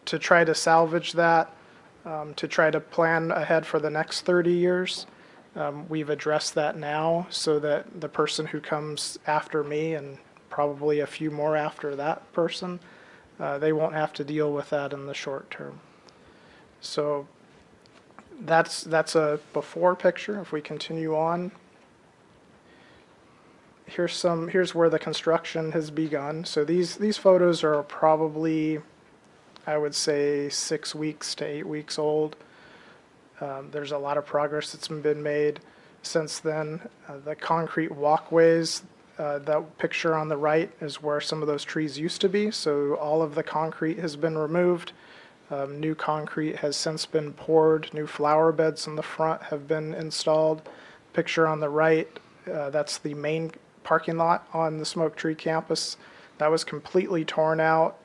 to try to salvage that, to try to plan ahead for the next 30 years, we've addressed that now so that the person who comes after me, and probably a few more after that person, they won't have to deal with that in the short term. So that's a before picture. If we continue on, here's where the construction has begun. So these photos are probably, I would say, 6 weeks to 8 weeks old. There's a lot of progress that's been made since then. The concrete walkways, that picture on the right is where some of those trees used to be. So all of the concrete has been removed. New concrete has since been poured. New flower beds in the front have been installed. Picture on the right, that's the main parking lot on the Smoke Tree campus. That was completely torn out.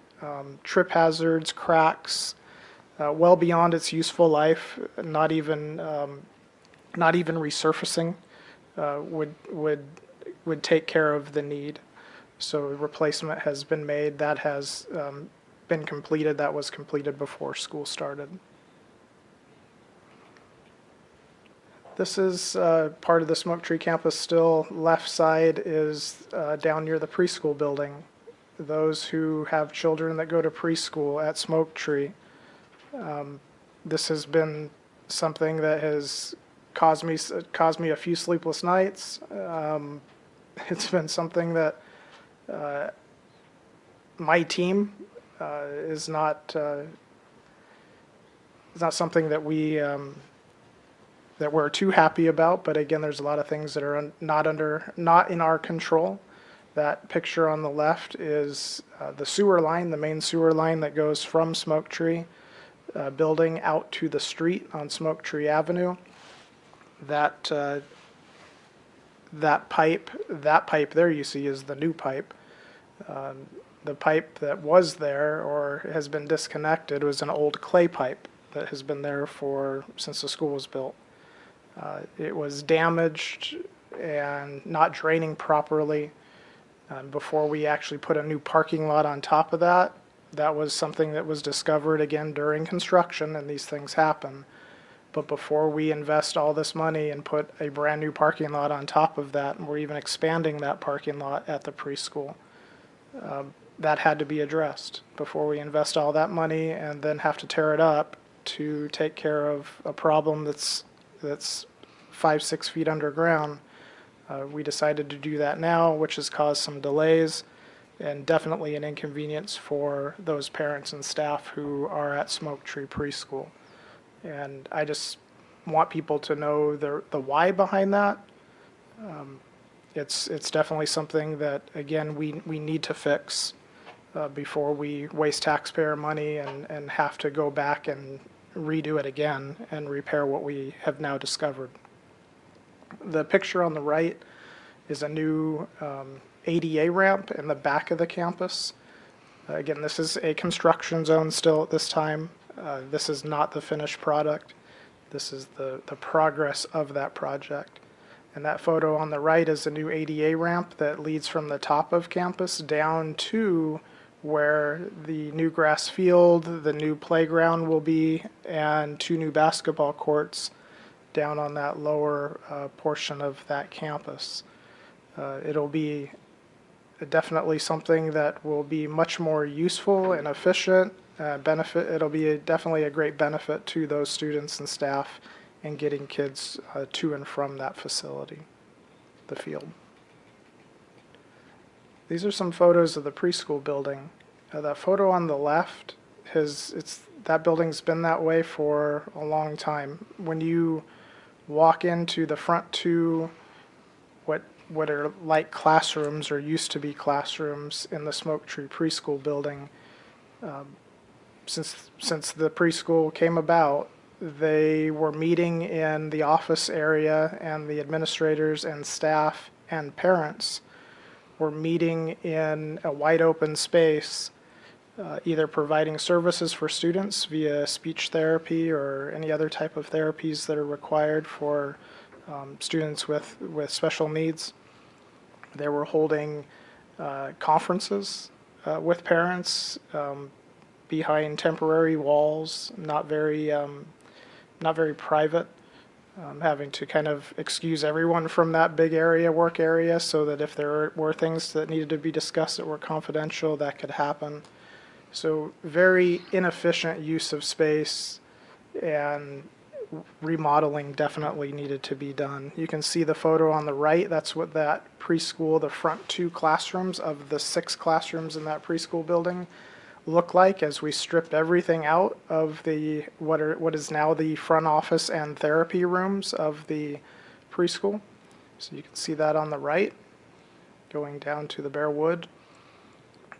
Trip hazards, cracks, well beyond its useful life. Not even resurfacing would take care of the need. So replacement has been made. That has been completed. That was completed before school started. This is part of the Smoke Tree campus still. Left side is down near the preschool building. Those who have children that go to preschool at Smoke Tree, this has been something that has caused me a few sleepless nights. It's been something that my team is not something that we're too happy about. But again, there's a lot of things that are not in our control. That picture on the left is the sewer line, the main sewer line that goes from Smoke Tree building out to the street on Smoke Tree Avenue. That pipe there you see is the new pipe. The pipe that was there or has been disconnected was an old clay pipe that has been there since the school was built. It was damaged and not draining properly. Before we actually put a new parking lot on top of that, that was something that was discovered again during construction, and these things happen. But before we invest all this money and put a brand new parking lot on top of that, and we're even expanding that parking lot at the preschool, that had to be addressed before we invest all that money and then have to tear it up to take care of a problem that's 5-6 feet underground. We decided to do that now, which has caused some delays and definitely an inconvenience for those parents and staff who are at Smoke Tree Preschool. And I just want people to know the why behind that. It's definitely something that, again, we need to fix before we waste taxpayer money and have to go back and redo it again and repair what we have now discovered. The picture on the right is a new ADA ramp in the back of the campus. Again, this is a construction zone still at this time. This is not the finished product. This is the progress of that project. And that photo on the right is a new ADA ramp that leads from the top of campus down to where the new grass field, the new playground will be, and 2 new basketball courts down on that lower portion of that campus. It'll be definitely something that will be much more useful and efficient. It'll be definitely a great benefit to those students and staff in getting kids to and from that facility, the field. These are some photos of the preschool building. That photo on the left that building's been that way for a long time. When you walk into the front 2 what are like classrooms or used to be classrooms in the Smoke Tree Preschool building, since the preschool came about, they were meeting in the office area, and the administrators and staff and parents were meeting in a wide open space, either providing services for students via speech therapy or any other type of therapies that are required for students with special needs. They were holding conferences with parents behind temporary walls, not very private, having to kind of excuse everyone from that big area, work area, so that if there were things that needed to be discussed that were confidential, that could happen. So very inefficient use of space, and remodeling definitely needed to be done. You can see the photo on the right. That's what that preschool, the front 2 classrooms of the 6 classrooms in that preschool building look like as we stripped everything out of the what is now the front office and therapy rooms of the preschool. So you can see that on the right, going down to the bare wood.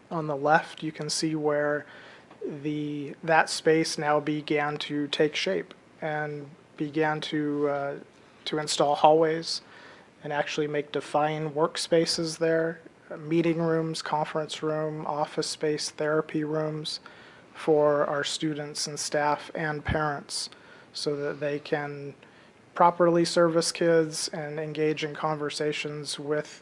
On the left, you can see where that space now began to take shape and began to install hallways and actually make defined workspaces there, meeting rooms, conference room, office space, therapy rooms for our students and staff and parents so that they can properly service kids and engage in conversations with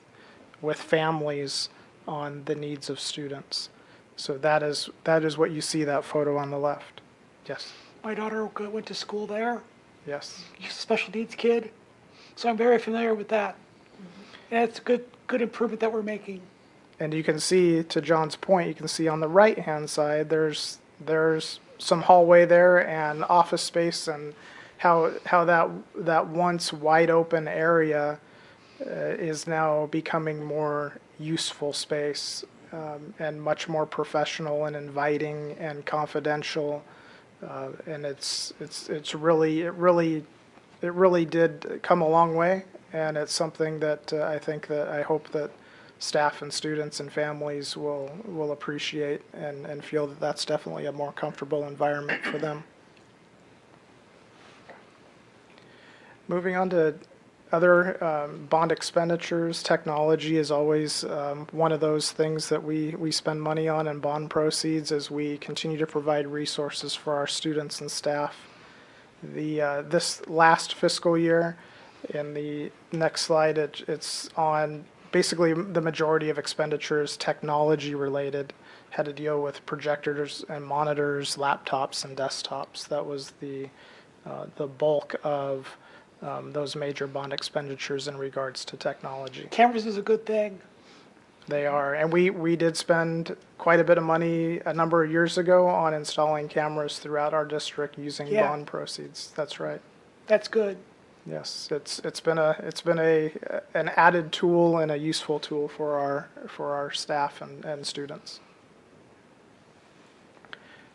families on the needs of students. So that is what you see, that photo on the left. Yes. My daughter went to school there. Yes. She's a special needs kid, so I'm very familiar with that. And it's a good improvement that we're making. And you can see, to John's point, you can see on the right-hand side, there's some hallway there and office space, and how that once wide open area is now becoming more useful space, and much more professional and inviting and confidential. And it really did come a long way, and it's something that I hope that staff and students and families will appreciate and feel that that's definitely a more comfortable environment for them. Moving on to other bond expenditures, technology is always one of those things that we spend money on in bond proceeds as we continue to provide resources for our students and staff. This last fiscal year, in the next slide, it's on basically the majority of expenditures technology related, had to deal with projectors and monitors, laptops and desktops. That was the bulk of those major bond expenditures in regards to technology. Cameras is a good thing. They are, and we did spend quite a bit of money a number of years ago on installing cameras throughout our district using bond proceeds. That's right. That's good. Yes, it's been an added tool and a useful tool for our staff and students.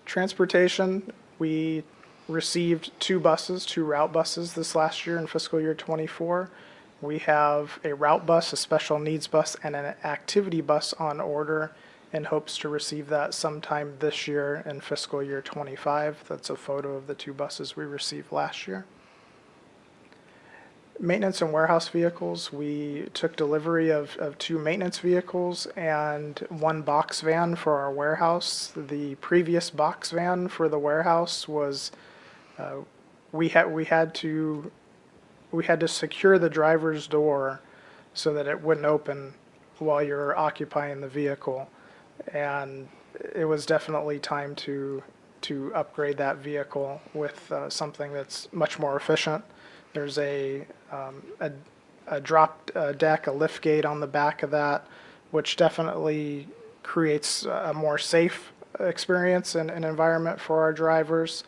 Transportation, we received 2 route buses this last year in fiscal year 24. We have a route bus, a special needs bus, and an activity bus on order in hopes to receive that sometime this year in fiscal year 25. That's a photo of the 2 buses we received last year. Maintenance and warehouse vehicles, we took delivery of 2 maintenance vehicles and 1 box van for our warehouse. The previous box van for the warehouse was we had to secure the driver's door so that it wouldn't open while you're occupying the vehicle, and it was definitely time to upgrade that vehicle with something that's much more efficient. There's a drop deck, a lift gate on the back of that, which definitely creates a more safe experience and environment for our drivers.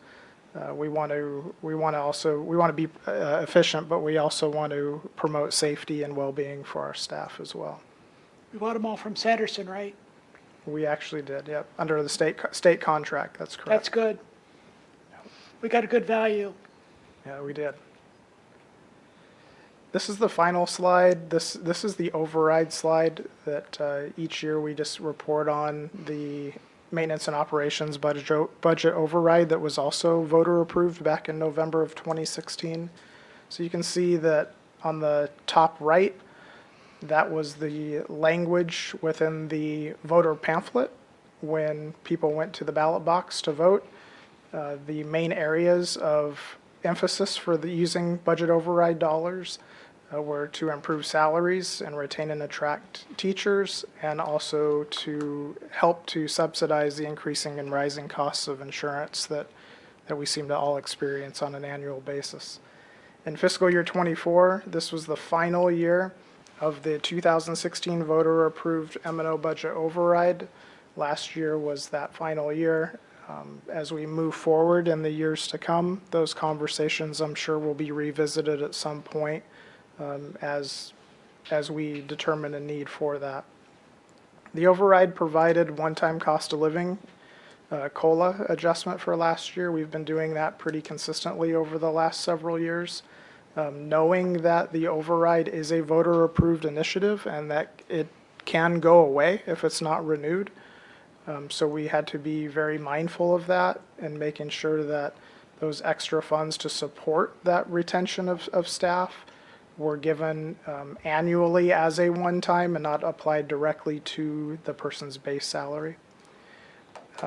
We want to be efficient, but we also want to promote safety and well-being for our staff as well. We bought them all from Sanderson, right? We actually did, yep, under the state contract. That's correct. That's good. We got a good value. Yeah, we did. This is the final slide. This is the override slide that each year we just report on the maintenance and operations budget override that was also voter approved back in November of 2016. So you can see that on the top right, That was the language within the voter pamphlet when people went to the ballot box to vote. The main areas of emphasis for the using budget override dollars were to improve salaries and retain and attract teachers, and also to help to subsidize the increasing and rising costs of insurance that we seem to all experience on an annual basis. In fiscal year 24, this was the final year of the 2016 voter-approved M&O budget override. Last year was that final year. As we move forward in the years to come, those conversations, I'm sure, will be revisited at some point as we determine a need for that. The override provided one-time cost of living COLA adjustment for last year. We've been doing that pretty consistently over the last several years. Knowing that the override is a voter-approved initiative and that it can go away if it's not renewed. So we had to be very mindful of that and making sure that those extra funds to support that retention of staff were given annually as a one-time and not applied directly to the person's base salary.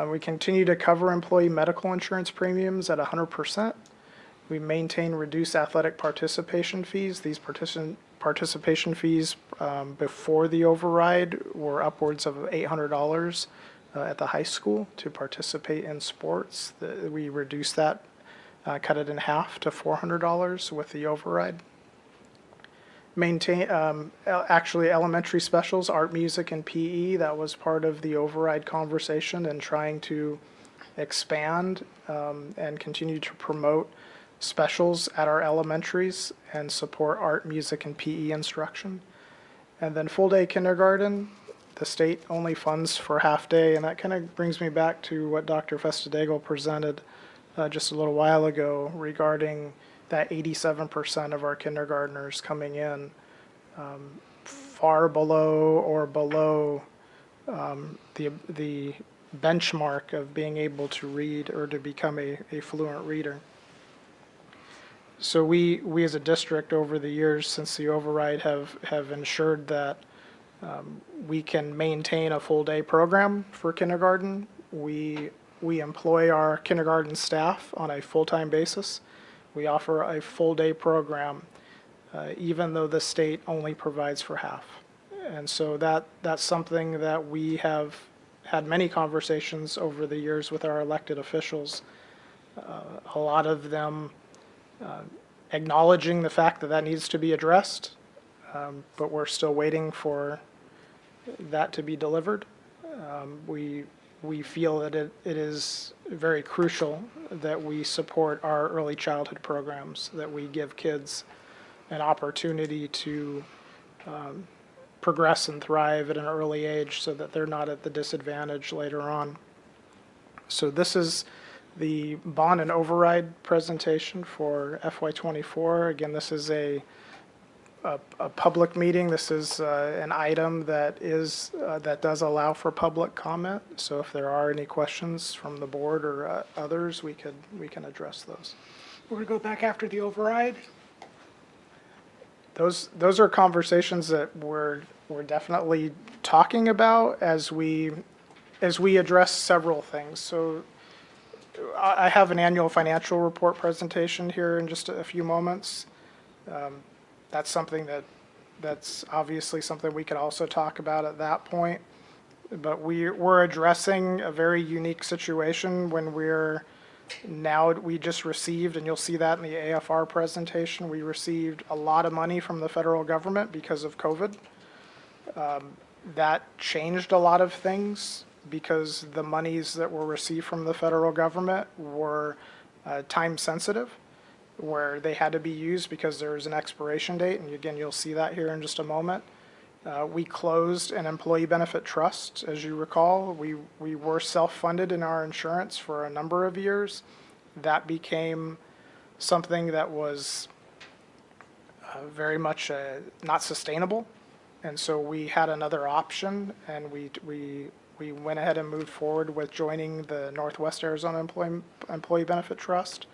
We continue to cover employee medical insurance premiums at 100%. We maintain reduced athletic participation fees. These participation fees before the override were upwards of $800 at the high school to participate in sports. We reduced that, cut it in half to $400 with the override. Maintain, actually elementary specials, art, music, and PE, that was part of the override conversation and trying to expand and continue to promote specials at our elementaries and support art, music, and PE instruction. And then full day kindergarten, the state only funds for half day, and that kind of brings me back to what Dr. Festadego presented just a little while ago regarding that 87% of our kindergartners coming in far below or below the benchmark of being able to read or to become a fluent reader. So we as a district over the years since the override have ensured that we can maintain a full day program for kindergarten. We employ our kindergarten staff on a full-time basis. We offer a full day program even though the state only provides for half. And so that's something that we have had many conversations over the years with our elected officials. A lot of them acknowledging the fact that that needs to be addressed, but we're still waiting for that to be delivered. We feel that it is very crucial that we support our early childhood programs, that we give kids an opportunity to progress and thrive at an early age so that they're not at the disadvantage later on. So this is the bond and override presentation for FY24. Again, this is a public meeting. This is an item that does allow for public comment. So if there are any questions from the board or others, we can address those. We're going to go back after the override. Those are conversations that we're definitely talking about as we address several things. So I have an annual financial report presentation here in just a few moments. That's something that's obviously something we could also talk about at that point. But we're addressing a very unique situation when we just received, and you'll see that in the AFR presentation, we received a lot of money from the federal government because of COVID. That changed a lot of things because the monies that were received from the federal government were time sensitive, where they had to be used because there was an expiration date, and again, you'll see that here in just a moment. We closed an employee benefit trust, as you recall. We were self-funded in our insurance for a number of years. That became something that was very much not sustainable, and so we had another option, and we went ahead and moved forward with joining the Northwest Arizona Employee Benefit Trust,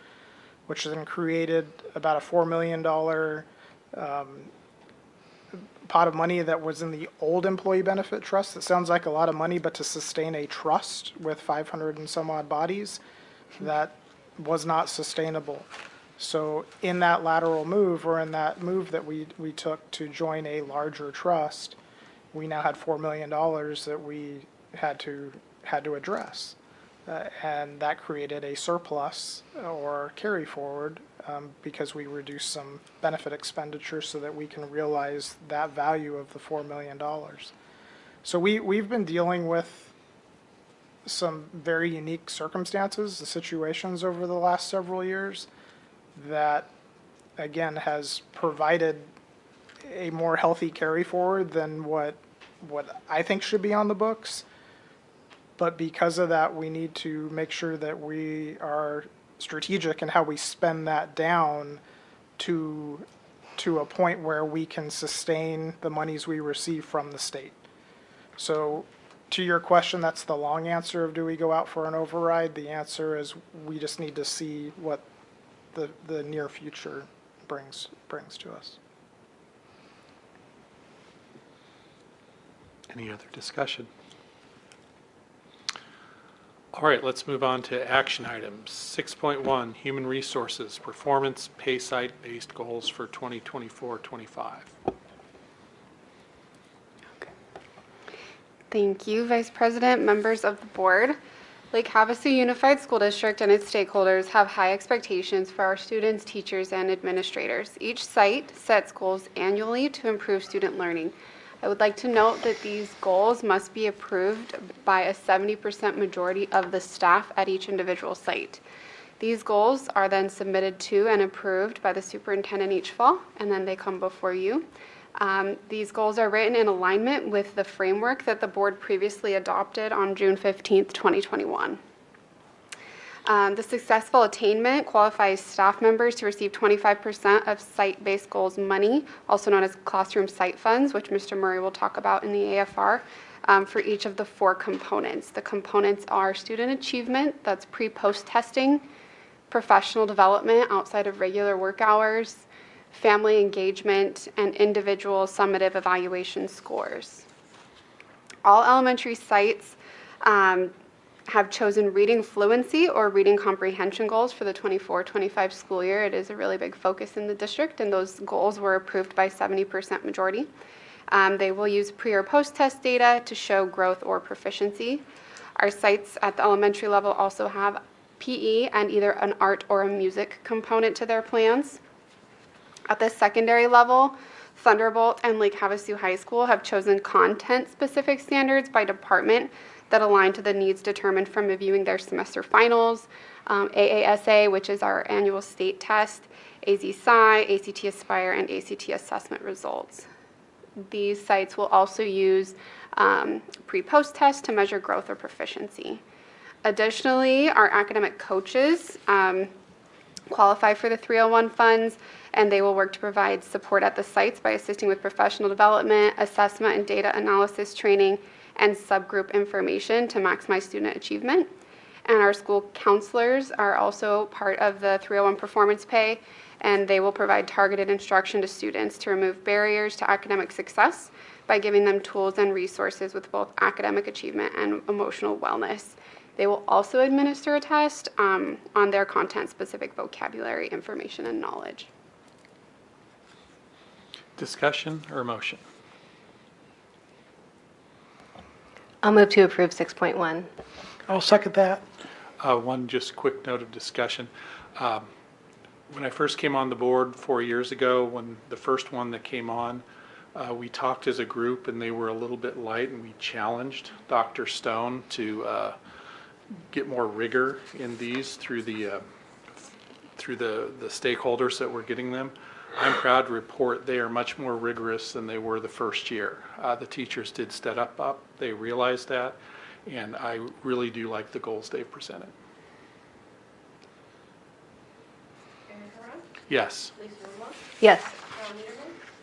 which then created about a $4 million pot of money that was in the old employee benefit trust. It sounds like a lot of money, but to sustain a trust with 500 and some odd bodies, that was not sustainable. So in that lateral move, or in that move that we took to join a larger trust, we now had $4 million that we had to address. And that created a surplus or carry forward because we reduced some benefit expenditures so that we can realize that value of the $4 million. So we've been dealing with some very unique circumstances, the situations over the last several years that, again, has provided a more healthy carry forward than what I think should be on the books. But because of that, we need to make sure that we are strategic in how we spend that down to a point where we can sustain the monies we receive from the state. So to your question, that's the long answer of do we go out for an override? The answer is we just need to see what the near future brings to us. Any other discussion? All right, let's move on to action items. 6.1, Human Resources, Performance Pay Site-Based Goals for 2024-25. Thank you, Vice President, members of the board. Lake Havasu Unified School District and its stakeholders have high expectations for our students, teachers, and administrators. Each site sets goals annually to improve student learning. I would like to note that these goals must be approved by a 70% majority of the staff at each individual site. These goals are then submitted to and approved by the superintendent each fall, and then they come before you. These goals are written in alignment with the framework that the board previously adopted on June 15th, 2021. The successful attainment qualifies staff members to receive 25% of site-based goals money, also known as classroom site funds, which Mr. Murray will talk about in the AFR, for each of the 4 components. The components are student achievement, that's pre-post testing, professional development outside of regular work hours, family engagement, and individual summative evaluation scores. All elementary sites have chosen reading fluency or reading comprehension goals for the 24-25 school year. It is a really big focus in the district, and those goals were approved by 70% majority. They will use pre or post test data to show growth or proficiency. Our sites at the elementary level also have PE and either an art or a music component to their plans. At the secondary level, Thunderbolt and Lake Havasu High School have chosen content-specific standards by department that align to the needs determined from reviewing their semester finals, AASA, which is our annual state test, AZ-SCI, ACT Aspire, and ACT assessment results. These sites will also use pre-post tests to measure growth or proficiency. Additionally, our academic coaches qualify for the 301 funds, and they will work to provide support at the sites by assisting with professional development, assessment and data analysis training, and subgroup information to maximize student achievement. And our school counselors are also part of the 301 performance pay, and they will provide targeted instruction to students to remove barriers to academic success by giving them tools and resources with both academic achievement and emotional wellness. They will also administer a test on their content-specific vocabulary, information, and knowledge. Discussion or motion? I'll move to approve 6.1. I'll second that. One just quick note of discussion. When I first came on the board 4 years ago, when the first one that came on, we talked as a group and they were a little bit light, and we challenged Dr. Stone to get more rigor in these through the stakeholders that were getting them. I'm proud to report they are much more rigorous than they were the first year. The teachers did step up, they realized that, and I really do like the goals they've presented. Yes. Yes.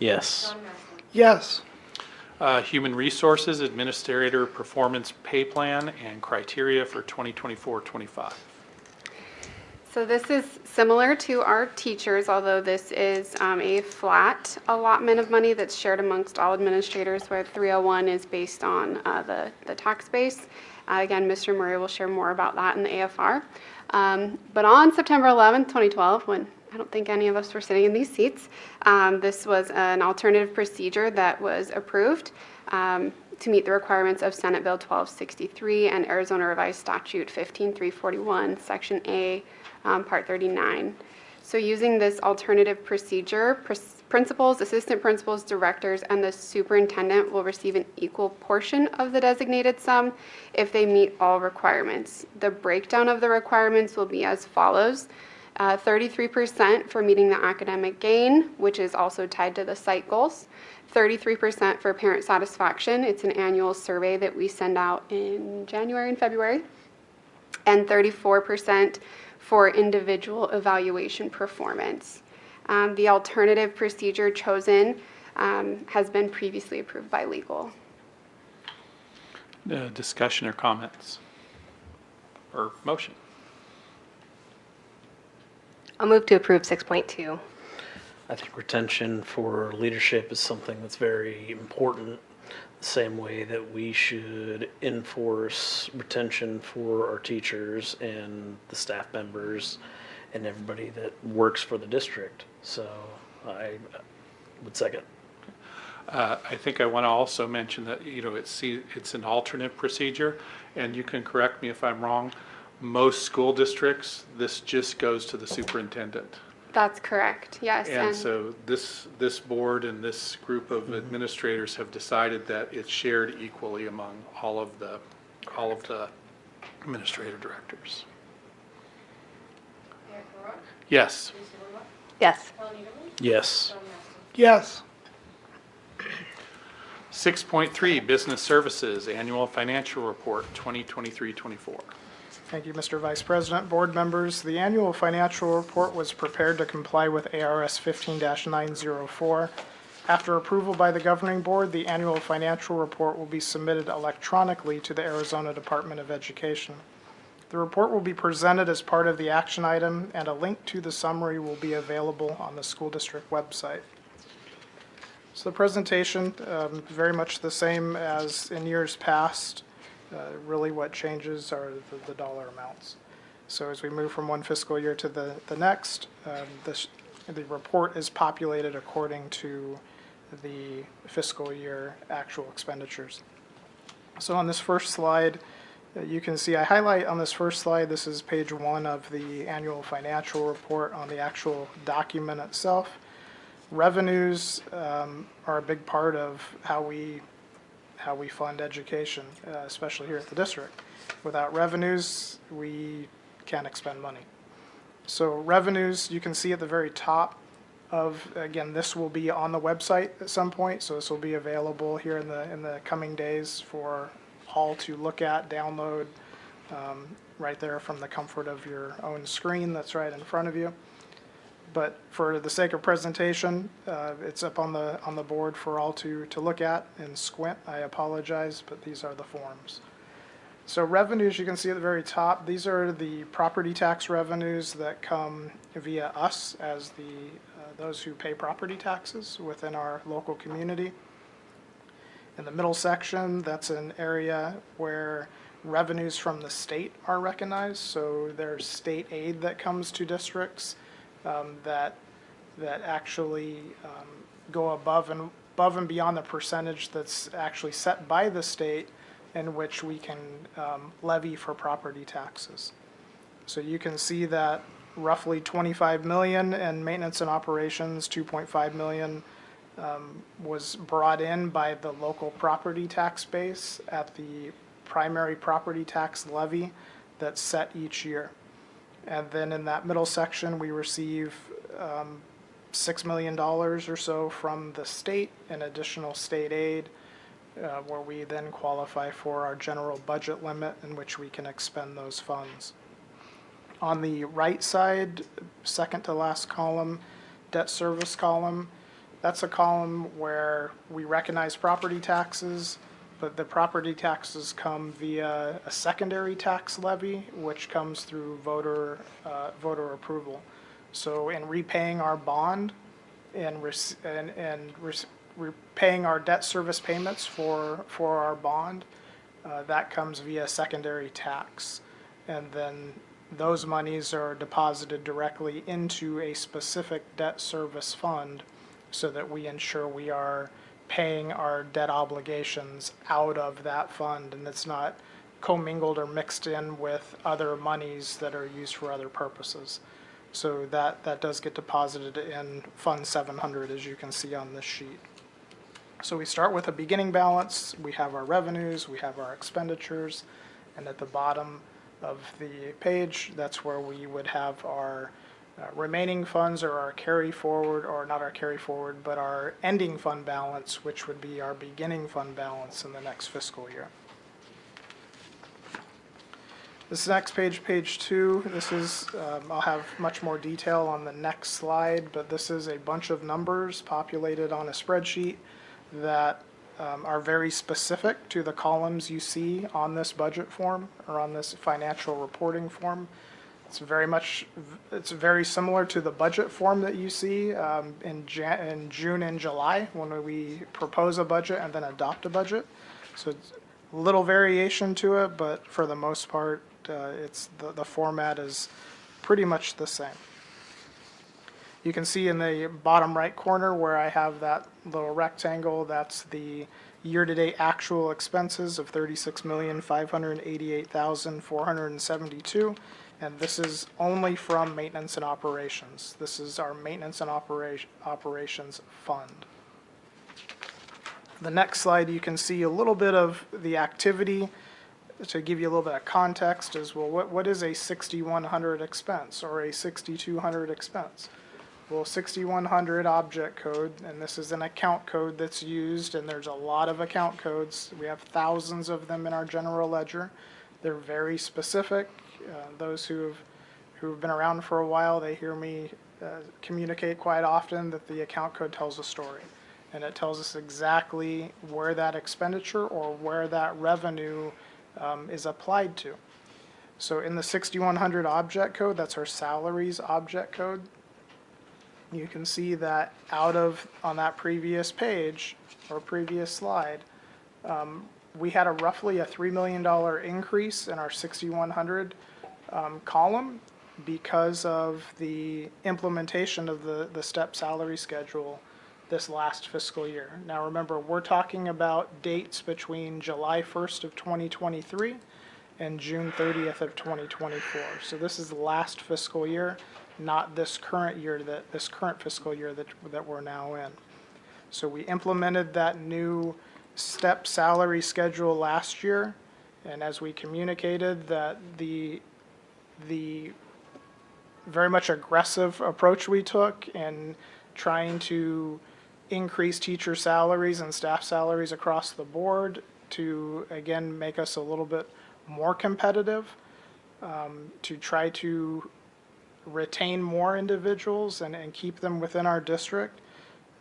Yes. Yes. Human Resources Administrator Performance Pay Plan and Criteria for 2024-25. So this is similar to our teachers, although this is a flat allotment of money that's shared amongst all administrators, where 301 is based on the tax base. Again, Mr. Murray will share more about that in the AFR. But on September 11th, 2012, when I don't think any of us were sitting in these seats, this was an alternative procedure that was approved to meet the requirements of Senate Bill 1263 and Arizona Revised Statute 15341, Section A, Part 39. So using this alternative procedure, principals, assistant principals, directors, and the superintendent will receive an equal portion of the designated sum if they meet all requirements. The breakdown of the requirements will be as follows. 33% for meeting the academic gain, which is also tied to the site goals. 33% for parent satisfaction. It's an annual survey that we send out in January and February. And 34% for individual evaluation performance. The alternative procedure chosen has been previously approved by legal. Discussion or comments? Or motion? I'll move to approve 6.2. I think retention for leadership is something that's very important. The same way that we should enforce retention for our teachers and the staff members and everybody that works for the district. So I would second. I think I want to also mention that, it's an alternate procedure, and you can correct me if I'm wrong. Most school districts, this just goes to the superintendent. That's correct, yes. And so this board and this group of administrators have decided that it's shared equally among all of the administrative directors. Eric Rourke, Yes. Lisa Lerma, Yes. Helen Edelman, Yes. John Massey. Yes. 6.3 Business Services Annual Financial Report 2023-24. Thank you, Mr. Vice President. Board members, the annual financial report was prepared to comply with ARS 15-904. After approval by the governing board, the annual financial report will be submitted electronically to the Arizona Department of Education. The report will be presented as part of the action item, and a link to the summary will be available on the school district website. So the presentation, very much the same as in years past. Really what changes are the dollar amounts. So as we move from one fiscal year to the next, the report is populated according to the fiscal year actual expenditures. So on this first slide, you can see I highlight on this first slide, this is page 1 of the annual financial report on the actual document itself. Revenues are a big part of how we fund education, especially here at the district. Without revenues, we can't expend money. So revenues, you can see at the very top of, again, this will be on the website at some point, so this will be available here in the coming days for all to look at, download, right there from the comfort of your own screen that's right in front of you. But for the sake of presentation, it's up on the board for all to look at and squint. I apologize, but these are the forms. So revenues, you can see at the very top, these are the property tax revenues that come via us as those who pay property taxes within our local community. In the middle section, that's an area where revenues from the state are recognized. So there's state aid that comes to districts that actually go above and beyond the percentage that's actually set by the state, in which we can levy for property taxes. So you can see that roughly $25 million in maintenance and operations, $2.5 million was brought in by the local property tax base at the primary property tax levy that's set each year. And then in that middle section, we receive $6 million or so from the state in additional state aid, where we then qualify for our general budget limit in which we can expend those funds. On the right side, second to last column, debt service column, that's a column where we recognize property taxes, but the property taxes come via a secondary tax levy, which comes through voter approval. So in repaying our bond and repaying our debt service payments for our bond, that comes via secondary tax. And then those monies are deposited directly into a specific debt service fund so that we ensure we are paying our debt obligations out of that fund, and it's not commingled or mixed in with other monies that are used for other purposes. So that does get deposited in Fund 700, as you can see on this sheet. So we start with a beginning balance, we have our revenues, we have our expenditures, and at the bottom of the page, that's where we would have our remaining funds, or our carry forward, or not our carry forward, but our ending fund balance, which would be our beginning fund balance in the next fiscal year. This next page, page 2, this is, I'll have much more detail on the next slide, but this is a bunch of numbers populated on a spreadsheet that are very specific to the columns you see on this budget form, or on this financial reporting form. It's very similar to the budget form that you see in June and July, when we propose a budget and then adopt a budget. So it's a little variation to it, but for the most part, the format is pretty much the same. You can see in the bottom right corner where I have that little rectangle, that's the year-to-date actual expenses of $36,588,472, and this is only from maintenance and operations. This is our maintenance and operations fund. The next slide, you can see a little bit of the activity. To give you a little bit of context is, well, what is a 6100 expense or a 6200 expense? Well, 6100 object code, and this is an account code that's used, and there's a lot of account codes. We have thousands of them in our general ledger. They're very specific. Those who've been around for a while, they hear me communicate quite often that the account code tells a story, and it tells us exactly where that expenditure or where that revenue is applied to. So in the 6100 object code, that's our salaries object code. You can see that on that previous page or previous slide, we had roughly a $3 million increase in our 6100 column because of the implementation of the step salary schedule this last fiscal year. Now remember, we're talking about dates between July 1st of 2023 and June 30th of 2024. So this is the last fiscal year, not this current year, this current fiscal year that we're now in. So we implemented that new step salary schedule last year, and as we communicated, that the very much aggressive approach we took in trying to increase teacher salaries and staff salaries across the board to, again, make us a little bit more competitive, to try to retain more individuals and keep them within our district,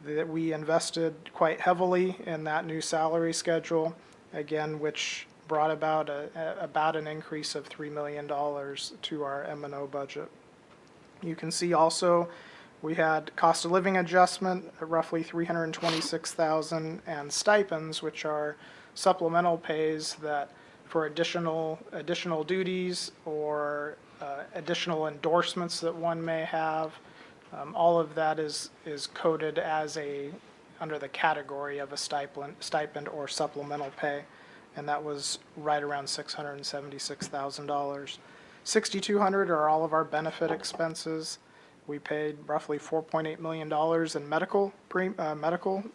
that we invested quite heavily in that new salary schedule, again, which brought about an increase of $3 million to our M&O budget. You can see also we had cost of living adjustment at roughly $326,000, and stipends, which are supplemental pays that for additional duties or additional endorsements that one may have. All of that is coded as under the category of a stipend or supplemental pay, and that was right around $676,000. 6,200 are all of our benefit expenses. We paid roughly $4.8 million in medical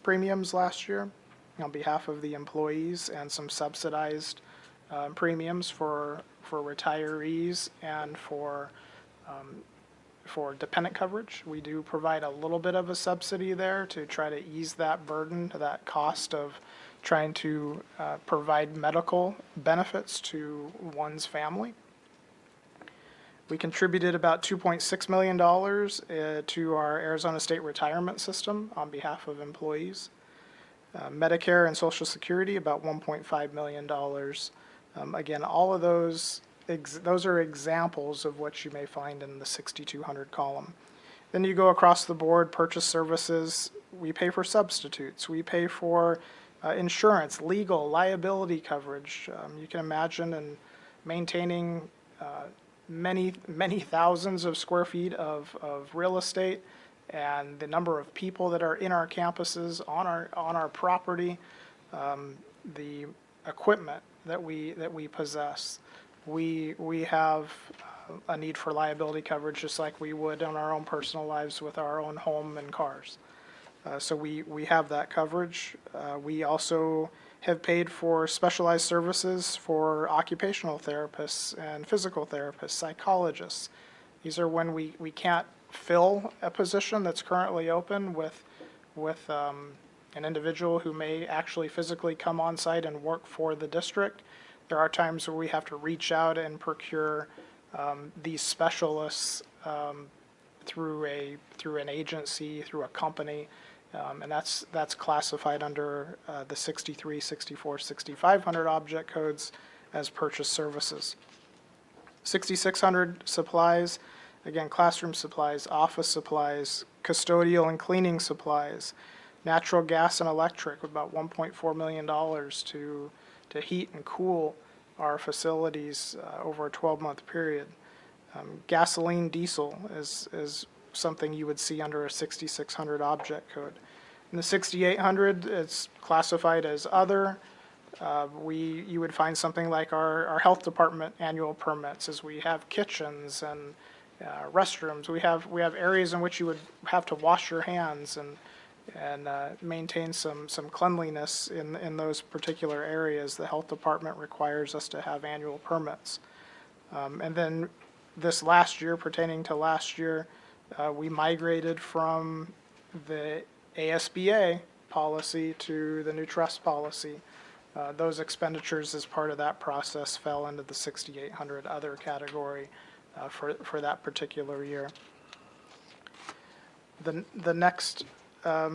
premiums last year on behalf of the employees, and some subsidized premiums for retirees and for dependent coverage. We do provide a little bit of a subsidy there to try to ease that burden, that cost of trying to provide medical benefits to one's family. We contributed about $2.6 million to our Arizona State Retirement System on behalf of employees. Medicare and Social Security, about $1.5 million. Again, all of those are examples of what you may find in the 6,200 column. Then you go across the board, purchase services, we pay for substitutes, we pay for insurance, legal, liability coverage. You can imagine in maintaining many thousands of square feet of real estate and the number of people that are in our campuses, on our property, the equipment that we possess. We have a need for liability coverage just like we would on our own personal lives with our own home and cars. So we have that coverage. We also have paid for specialized services for occupational therapists and physical therapists, psychologists. These are when we can't fill a position that's currently open with an individual who may actually physically come on site and work for the district. There are times where we have to reach out and procure these specialists through an agency, through a company, and that's classified under the 63, 64, 6500 object codes as purchase services. 6600 supplies, again, classroom supplies, office supplies, custodial and cleaning supplies, natural gas and electric, about $1.4 million to heat and cool our facilities over a 12-month period. Gasoline, diesel is something you would see under a 6600 object code. In the 6800, it's classified as other. You would find something like our health department annual permits, as we have kitchens and restrooms. We have areas in which you would have to wash your hands and maintain some cleanliness in those particular areas. The health department requires us to have annual permits. And then this last year, pertaining to last year, we migrated from the ASBA policy to the new trust policy. Those expenditures as part of that process fell into the 6,800 other category for that particular year. The next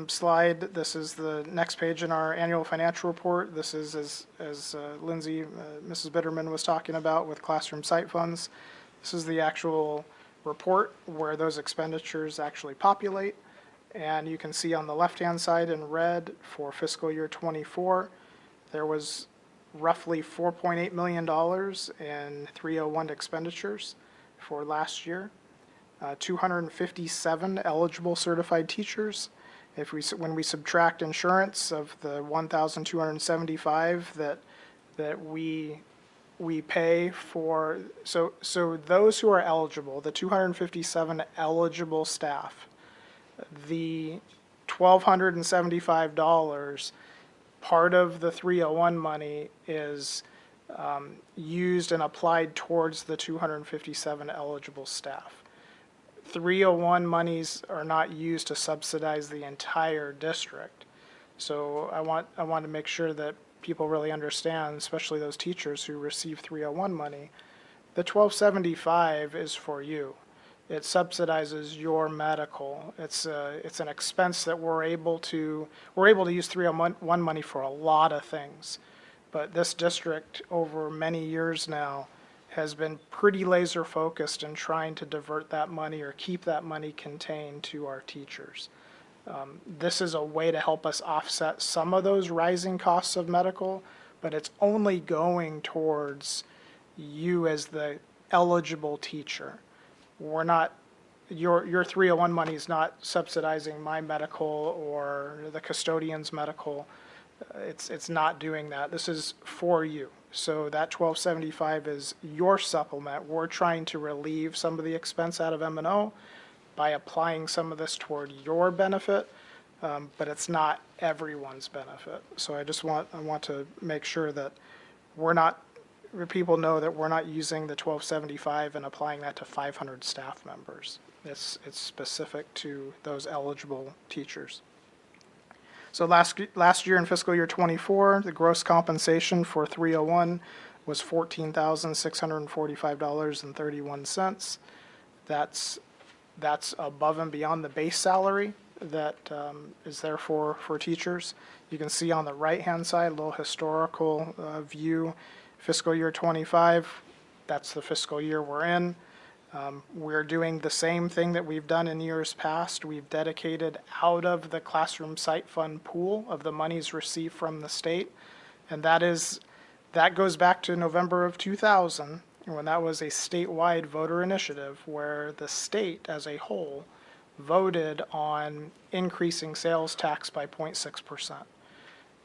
slide, this is the next page in our annual financial report. This is as Lindsay, Mrs. Bitterman was talking about with classroom site funds. This is the actual report where those expenditures actually populate. And you can see on the left-hand side in red for fiscal year 24, there was roughly $4.8 million in 301 expenditures for last year. 257 eligible certified teachers. When we subtract insurance of the 1,275 that we pay for, so those who are eligible, the 257 eligible staff, the $1,275, part of the 301 money is used and applied towards the 257 eligible staff. 301 monies are not used to subsidize the entire district. So I want to make sure that people really understand, especially those teachers who receive 301 money, the 1275 is for you. It subsidizes your medical. It's an expense that we're able to use 301 money for a lot of things. But this district over many years now has been pretty laser focused in trying to divert that money or keep that money contained to our teachers. This is a way to help us offset some of those rising costs of medical, but it's only going towards you as the eligible teacher. We're not, your 301 money is not subsidizing my medical or the custodian's medical. It's not doing that. This is for you. So that 1275 is your supplement. We're trying to relieve some of the expense out of M&O by applying some of this toward your benefit, but it's not everyone's benefit. So I want to make sure that people know that we're not using the 1275 and applying that to 500 staff members. It's specific to those eligible teachers. So last year in fiscal year 24, the gross compensation for 301 was $14,645.31. That's above and beyond the base salary that is there for teachers. You can see on the right-hand side, a little historical view, fiscal year 25, that's the fiscal year we're in. We're doing the same thing that we've done in years past. We've dedicated out of the Classroom Site Fund pool of the monies received from the state. And that goes back to November of 2000, when that was a statewide voter initiative where the state as a whole voted on increasing sales tax by 0.6%.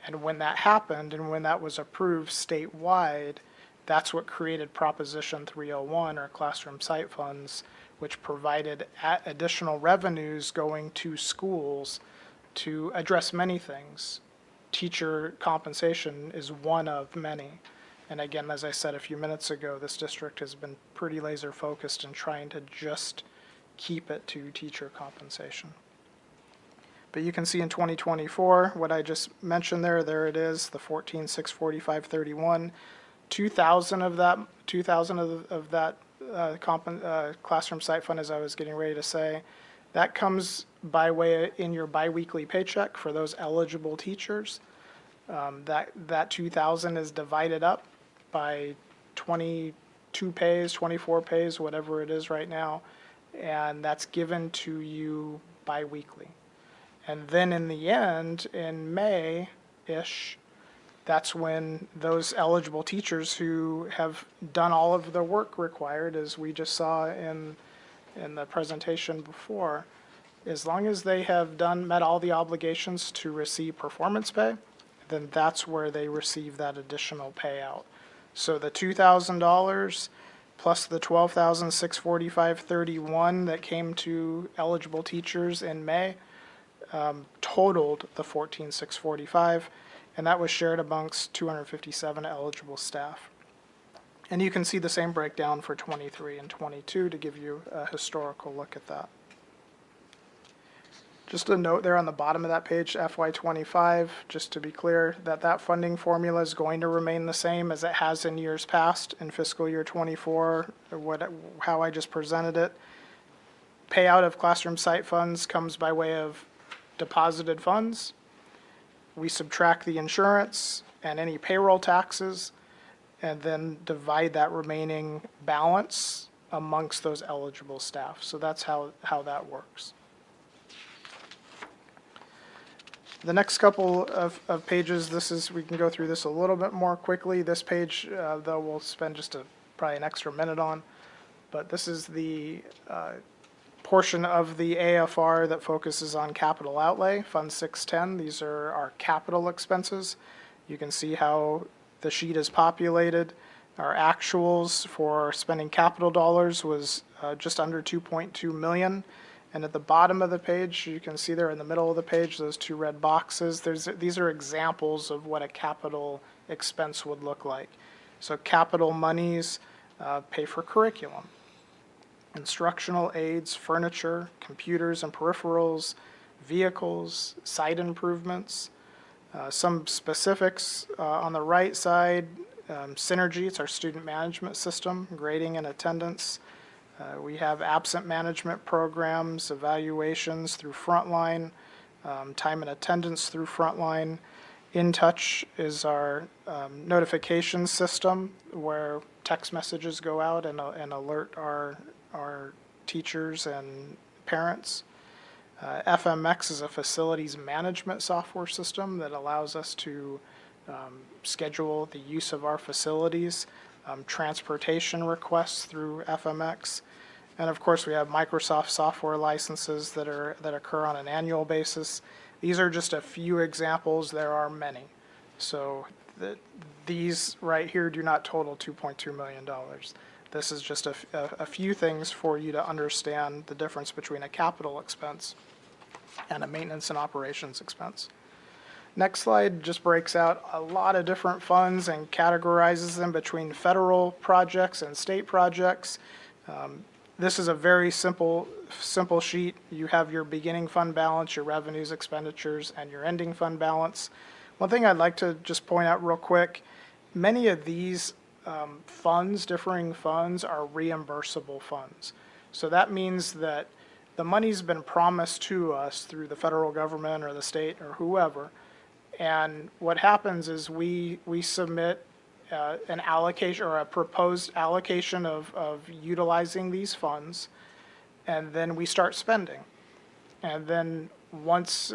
And when that happened and when that was approved statewide, that's what created Proposition 301, or Classroom Site Funds, which provided additional revenues going to schools to address many things. Teacher compensation is one of many. And again, as I said a few minutes ago, this district has been pretty laser focused in trying to just keep it to teacher compensation. But you can see in 2024, what I just mentioned there it is, the 14,645.31. 2,000 of that, Classroom Site Fund, as I was getting ready to say, that comes by way in your biweekly paycheck for those eligible teachers. That 2,000 is divided up by 22 pays, 24 pays, whatever it is right now, and that's given to you biweekly. And then in the end, in May-ish, that's when those eligible teachers who have done all of the work required, as we just saw in the presentation before, as long as they have met all the obligations to receive performance pay, then that's where they receive that additional payout. So the $2,000 plus the $12,645.31 that came to eligible teachers in May totaled the $14,645, and that was shared amongst 257 eligible staff. And you can see the same breakdown for 23 and 22 to give you a historical look at that. Just a note there on the bottom of that page, FY25, just to be clear, that funding formula is going to remain the same as it has in years past in fiscal year 24, how I just presented it. Payout of Classroom Site Funds comes by way of deposited funds. We subtract the insurance and any payroll taxes, and then divide that remaining balance amongst those eligible staff. So that's how that works. The next couple of pages, we can go through this a little bit more quickly. This page, though, we'll spend just probably an extra minute on. But this is the portion of the AFR that focuses on capital outlay, Fund 610. These are our capital expenses. You can see how the sheet is populated. Our actuals for spending capital dollars was just under 2.2 million. And at the bottom of the page, you can see there in the middle of the page, those two red boxes. These are examples of what a capital expense would look like. So capital monies pay for curriculum, instructional aids, furniture, computers and peripherals, vehicles, site improvements. Some specifics on the right side, Synergy, it's our student management system, grading and attendance. We have absent management programs, evaluations through Frontline, time and attendance through Frontline. InTouch is our notification system where text messages go out and alert our teachers and parents. FMX is a facilities management software system that allows us to schedule the use of our facilities, transportation requests through FMX. And of course, we have Microsoft software licenses that occur on an annual basis. These are just a few examples. There are many. So these right here do not total $2.2 million. This is just a few things for you to understand the difference between a capital expense and a maintenance and operations expense. Next slide just breaks out a lot of different funds and categorizes them between federal projects and state projects. This is a very simple sheet. You have your beginning fund balance, your revenues, expenditures, and your ending fund balance. One thing I'd like to just point out real quick, many of these funds, differing funds, are reimbursable funds. So that means that the money's been promised to us through the federal government or the state or whoever. And what happens is we submit an allocation or a proposed allocation of utilizing these funds, and then we start spending. And then once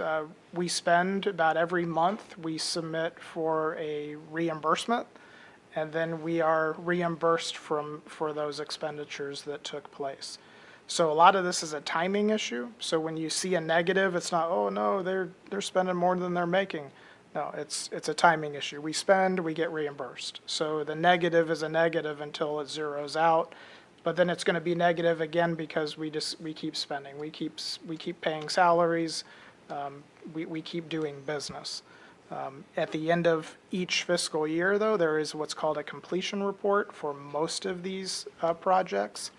we spend, about every month, we submit for a reimbursement, and then we are reimbursed for those expenditures that took place. So a lot of this is a timing issue. So when you see a negative, it's not, oh no, they're spending more than they're making. No, it's a timing issue. We spend, we get reimbursed. So the negative is a negative until it zeroes out, but then it's going to be negative again because we keep spending. We keep paying salaries. We keep doing business. At the end of each fiscal year, though, there is what's called a completion report for most of these projects,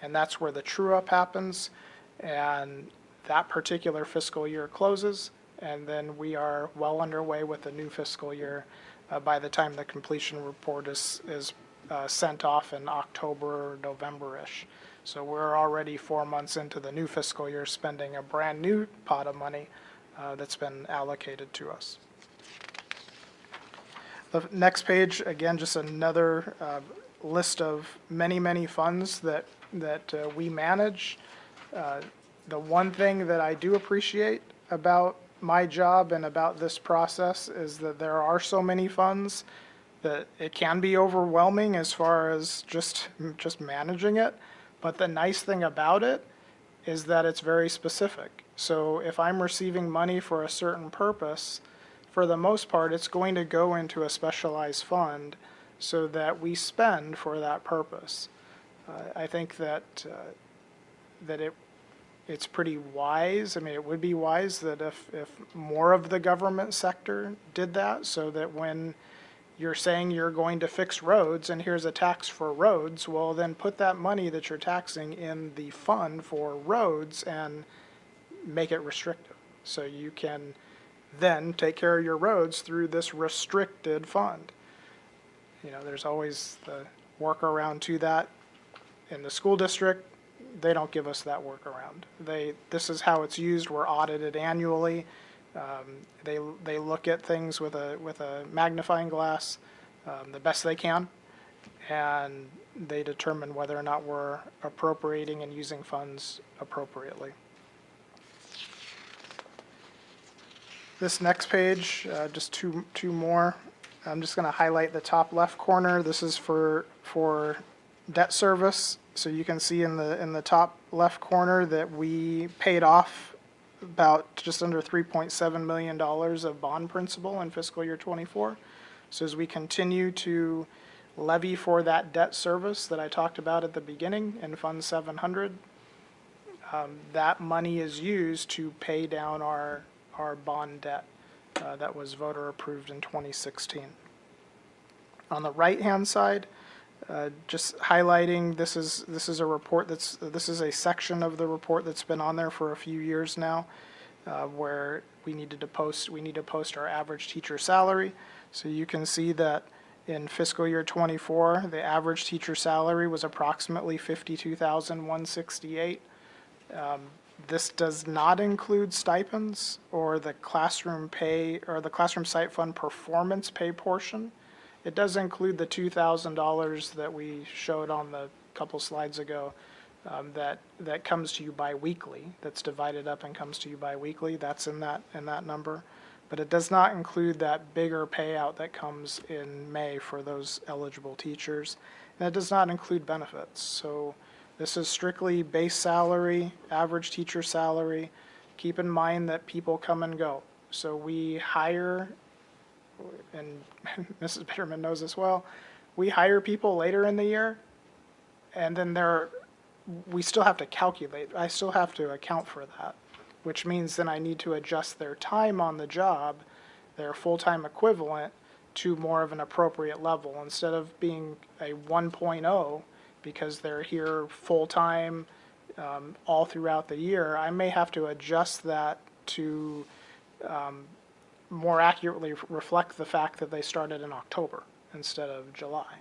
and that's where the true-up happens, and that particular fiscal year closes, and then we are well underway with the new fiscal year by the time the completion report is sent off in October or November-ish. So we're already 4 months into the new fiscal year spending a brand new pot of money that's been allocated to us. The next page, again, just another list of many, many funds that we manage. The one thing that I do appreciate about my job and about this process is that there are so many funds that it can be overwhelming as far as just managing it. But the nice thing about it is that it's very specific. So if I'm receiving money for a certain purpose, for the most part, it's going to go into a specialized fund so that we spend for that purpose. I think that it's pretty wise. I mean, it would be wise that if more of the government sector did that, so that when you're saying you're going to fix roads and here's a tax for roads, well, then put that money that you're taxing in the fund for roads and make it restrictive. So you can then take care of your roads through this restricted fund. You know, there's always the workaround to that. In the school district, they don't give us that workaround. This is how it's used. We're audited annually. They look at things with a magnifying glass the best they can, and they determine whether or not we're appropriating and using funds appropriately. This next page, just two more. I'm just going to highlight the top left corner. This is for debt service. So you can see in the top left corner that we paid off about just under $3.7 million of bond principal in fiscal year 24. So as we continue to levy for that debt service that I talked about at the beginning in Fund 700, that money is used to pay down our bond debt that was voter approved in 2016. On the right-hand side, just highlighting, this is a report this is a section of the report that's been on there for a few years now, where we need to post our average teacher salary. So you can see that in fiscal year 24, the average teacher salary was approximately $52,168. This does not include stipends or the classroom pay or the classroom site fund performance pay portion. It does include the $2,000 that we showed on the couple slides ago that comes to you biweekly. That's divided up and comes to you biweekly. That's in that number, but it does not include that bigger payout that comes in May for those eligible teachers, and it does not include benefits. So this is strictly base salary, average teacher salary. Keep in mind that people come and go. So we hire, and Mrs. Bitterman knows this well, we hire people later in the year, and then we still have to calculate. I still have to account for that, which means then I need to adjust their time on the job, their full-time equivalent, to more of an appropriate level. Instead of being a 1.0, because they're here full-time all throughout the year, I may have to adjust that to more accurately reflect the fact that they started in October instead of July.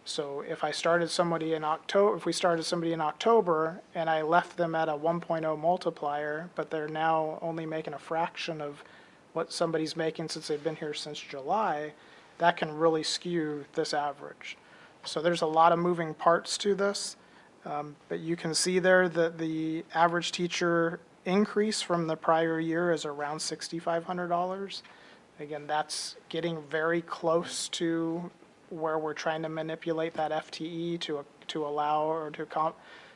So if I started somebody in October, if we started somebody in October and I left them at a 1.0 multiplier, but they're now only making a fraction of what somebody's making since they've been here since July, that can really skew this average. So there's a lot of moving parts to this, but you can see there that the average teacher increase from the prior year is around $6,500. Again, that's getting very close to where we're trying to manipulate that FTE to allow or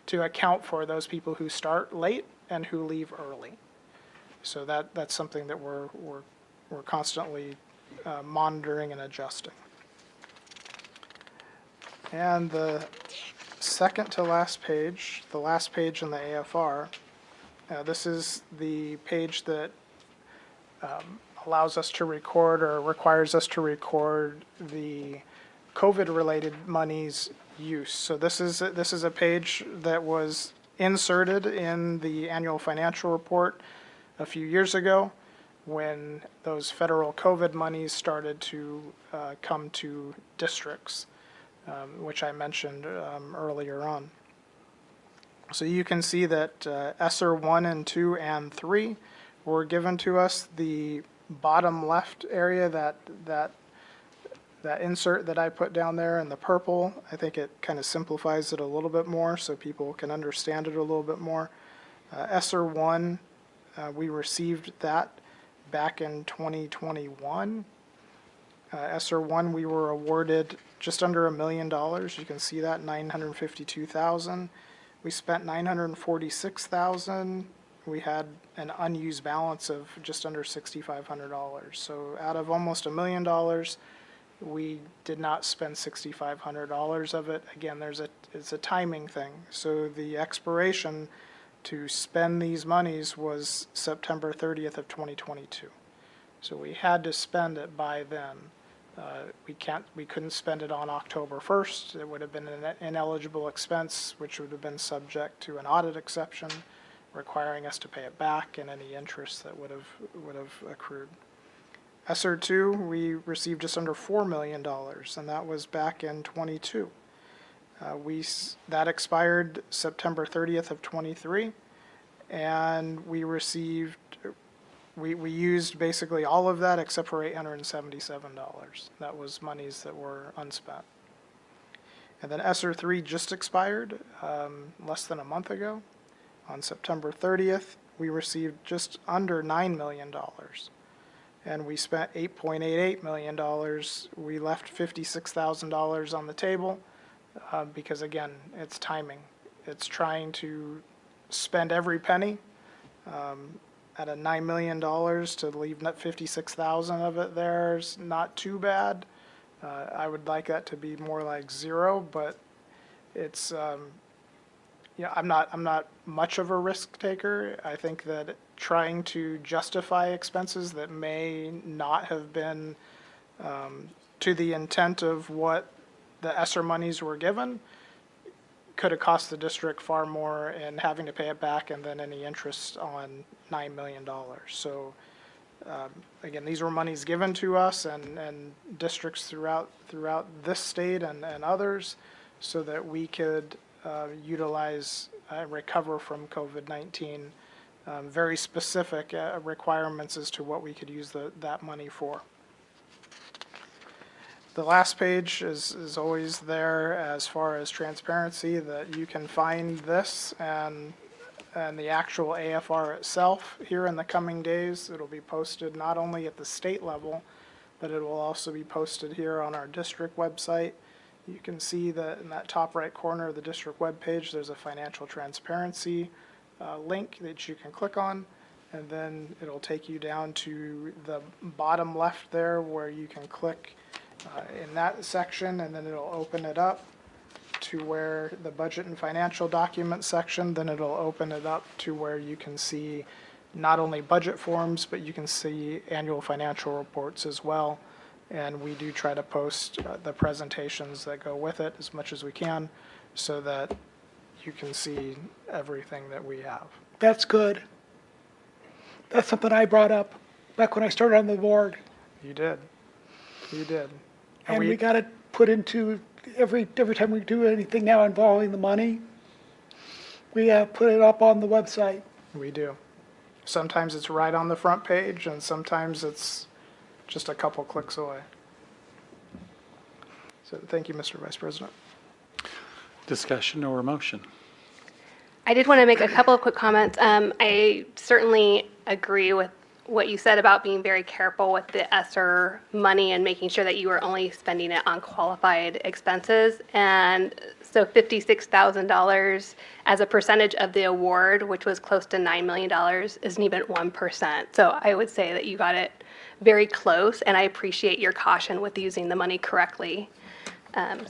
to account for those people who start late and who leave early. So that's something that we're constantly monitoring and adjusting. And the second to last page, the last page in the AFR, this is the page that allows us to record or requires us to record the COVID-related monies use. So this is a page that was inserted in the annual financial report a few years ago when those federal COVID monies started to come to districts, which I mentioned earlier on. So you can see that ESSER 1 and 2 and 3 were given to us. The bottom left area, that insert that I put down there in the purple, I think it kind of simplifies it a little bit more so people can understand it a little bit more. ESSER 1, we received that back in 2021. ESSER 1, we were awarded just under $1 million. You can see that, $952,000. We spent $946,000. We had an unused balance of just under $6,500. So out of almost $1 million, we did not spend $6,500 of it. Again, it's a timing thing. So the expiration to spend these monies was September 30th of 2022. So we had to spend it by then. We couldn't spend it on October 1st. It would have been an ineligible expense, which would have been subject to an audit exception, requiring us to pay it back and any interest that would have accrued. ESSER 2, we received just under $4 million, and that was back in 22. That expired September 30th of 23, and we received, we used basically all of that except for $877. That was monies that were unspent. And then ESSER 3 just expired less than a month ago. On September 30th, we received just under $9 million. And we spent $8.88 million. We left $56,000 on the table because, again, it's timing. It's trying to spend every penny at a $9 million to leave $56,000 of it there is not too bad. I would like that to be more like zero, but it's I'm not much of a risk taker. I think that trying to justify expenses that may not have been to the intent of what the ESSER monies were given could have cost the district far more in having to pay it back and then any interest on $9 million. So again, these were monies given to us and districts throughout this state and others so that we could utilize recover from COVID-19. Very specific requirements as to what we could use that money for. The last page is always there as far as transparency, that you can find this and the actual AFR itself here in the coming days. It'll be posted not only at the state level, but it will also be posted here on our district website. You can see that in that top right corner of the district webpage, there's a financial transparency link that you can click on, and then it'll take you down to the bottom left there where you can click in that section, and then it'll open it up to where the budget and financial document section, then it'll open it up to where you can see not only budget forms, but you can see annual financial reports as well. And we do try to post the presentations that go with it as much as we can so that you can see everything that we have. That's good. That's something I brought up back when I started on the board. You did. You did. And we got it put into every time we do anything now involving the money, we put it up on the website. We do. Sometimes it's right on the front page, and sometimes it's just a couple clicks away. So thank you, Mr. Vice President. Discussion or motion? I did want to make a couple of quick comments. I certainly agree with what you said about being very careful with the ESSER money and making sure that you are only spending it on qualified expenses. And so $56,000 as a percentage of the award, which was close to $9 million, isn't even 1%. So I would say that you got it very close, and I appreciate your caution with using the money correctly.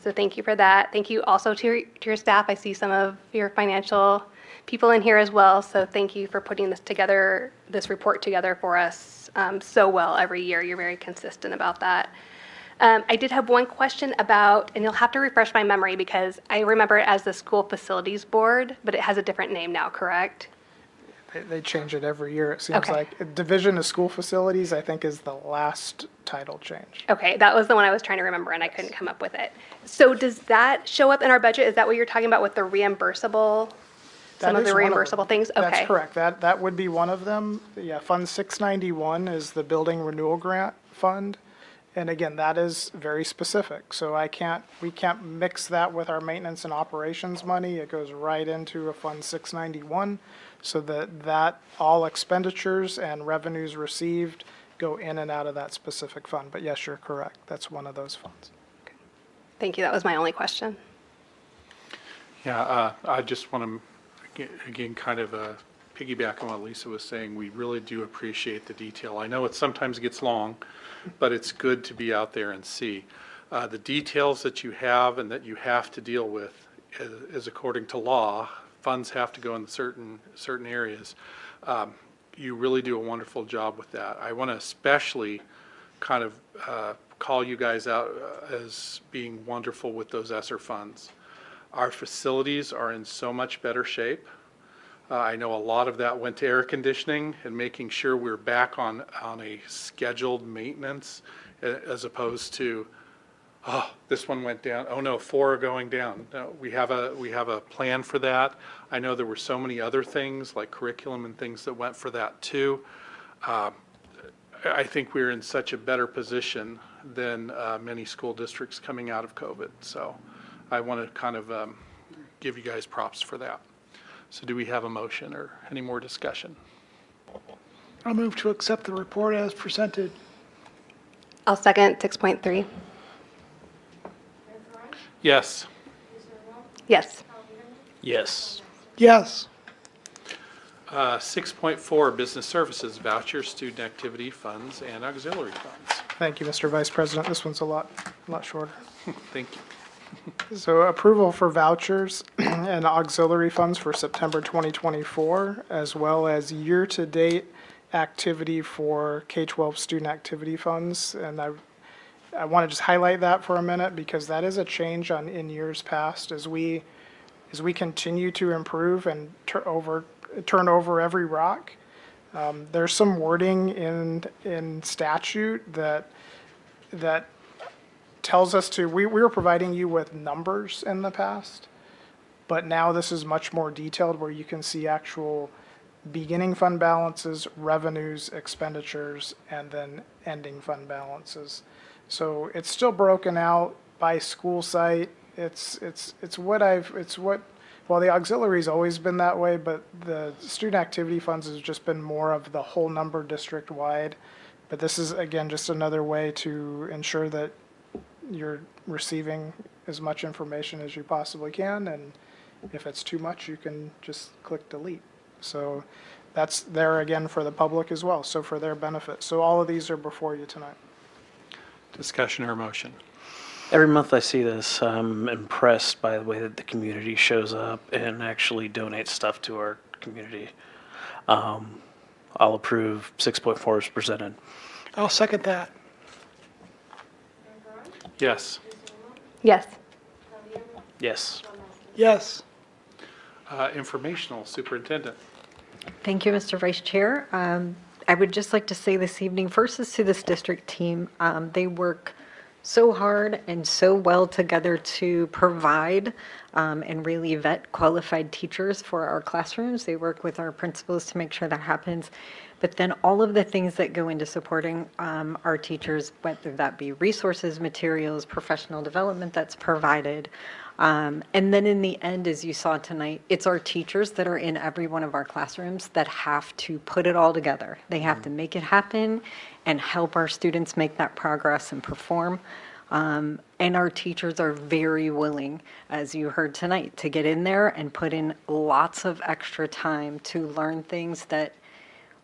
So thank you for that. Thank you also to your staff. I see some of your financial people in here as well. So thank you for putting this report together for us so well every year. You're very consistent about that. I did have one question about, and you'll have to refresh my memory because I remember it as the School Facilities Board, but it has a different name now, correct? They change it every year, it seems Okay. like. Division of School Facilities, I think, is the last title change. Okay, that was the one I was trying to remember and I couldn't come up with it. So does that show up in our budget? Is that what you're talking about with the reimbursable? Some of the reimbursable things? Okay. That's correct. That would be one of them. Yeah, Fund 691 is the Building Renewal Grant Fund. And again, that is very specific. So we can't mix that with our maintenance and operations money. It goes right into a Fund 691. So that all expenditures and revenues received go in and out of that specific fund. But yes, you're correct. That's one of those funds. Thank you. That was my only question. Yeah, I just want to, again, kind of piggyback on what Lisa was saying. We really do appreciate the detail. I know it sometimes gets long, but it's good to be out there and see. The details that you have and that you have to deal with is according to law. Funds have to go in certain areas. You really do a wonderful job with that. I want to especially kind of call you guys out as being wonderful with those ESSER funds. Our facilities are in so much better shape. I know a lot of that went to air conditioning and making sure we're back on a scheduled maintenance as opposed to, oh, this one went down. Oh no, 4 are going down. No, we have a plan for that. I know there were so many other things like curriculum and things that went for that too. I think we're in such a better position than many school districts coming out of COVID. So I want to kind of give you guys props for that. So do we have a motion or any more discussion? I'll move to accept the report as presented. I'll second 6.3. Yes. Yes. Yes. Yes. 6.4, business services, vouchers, student activity funds, and auxiliary funds. Thank you, Mr. Vice President. This one's a lot shorter. Thank you. So approval for vouchers and auxiliary funds for September 2024, as well as year-to-date activity for K-12 student activity funds. And I want to just highlight that for a minute because that is a change in years past as we continue to improve and turn over every rock. There's some wording in statute that tells us we were providing you with numbers in the past, but now this is much more detailed where you can see actual beginning fund balances, revenues, expenditures, and then ending fund balances. So it's still broken out by school site. Well, the auxiliary's always been that way, but the student activity funds has just been more of the whole number district wide. But this is, again, just another way to ensure that you're receiving as much information as you possibly can, and if it's too much, you can just click delete. So that's there again for the public as well, so for their benefit. So all of these are before you tonight. Discussion or motion? Every month I see this, I'm impressed by the way that the community shows up and actually donates stuff to our community. I'll approve 6.4 as presented. I'll second that. Yes. Yes. Yes. Yes. Informational superintendent. Thank you, Mr. Vice Chair. I would just like to say this evening, first is to this district team. They work so hard and so well together to provide and really vet qualified teachers for our classrooms. They work with our principals to make sure that happens. But then all of the things that go into supporting our teachers, whether that be resources, materials, professional development that's provided. And then in the end, as you saw tonight, it's our teachers that are in every one of our classrooms that have to put it all together. They have to make it happen and help our students make that progress and perform. And our teachers are very willing, as you heard tonight, to get in there and put in lots of extra time to learn things that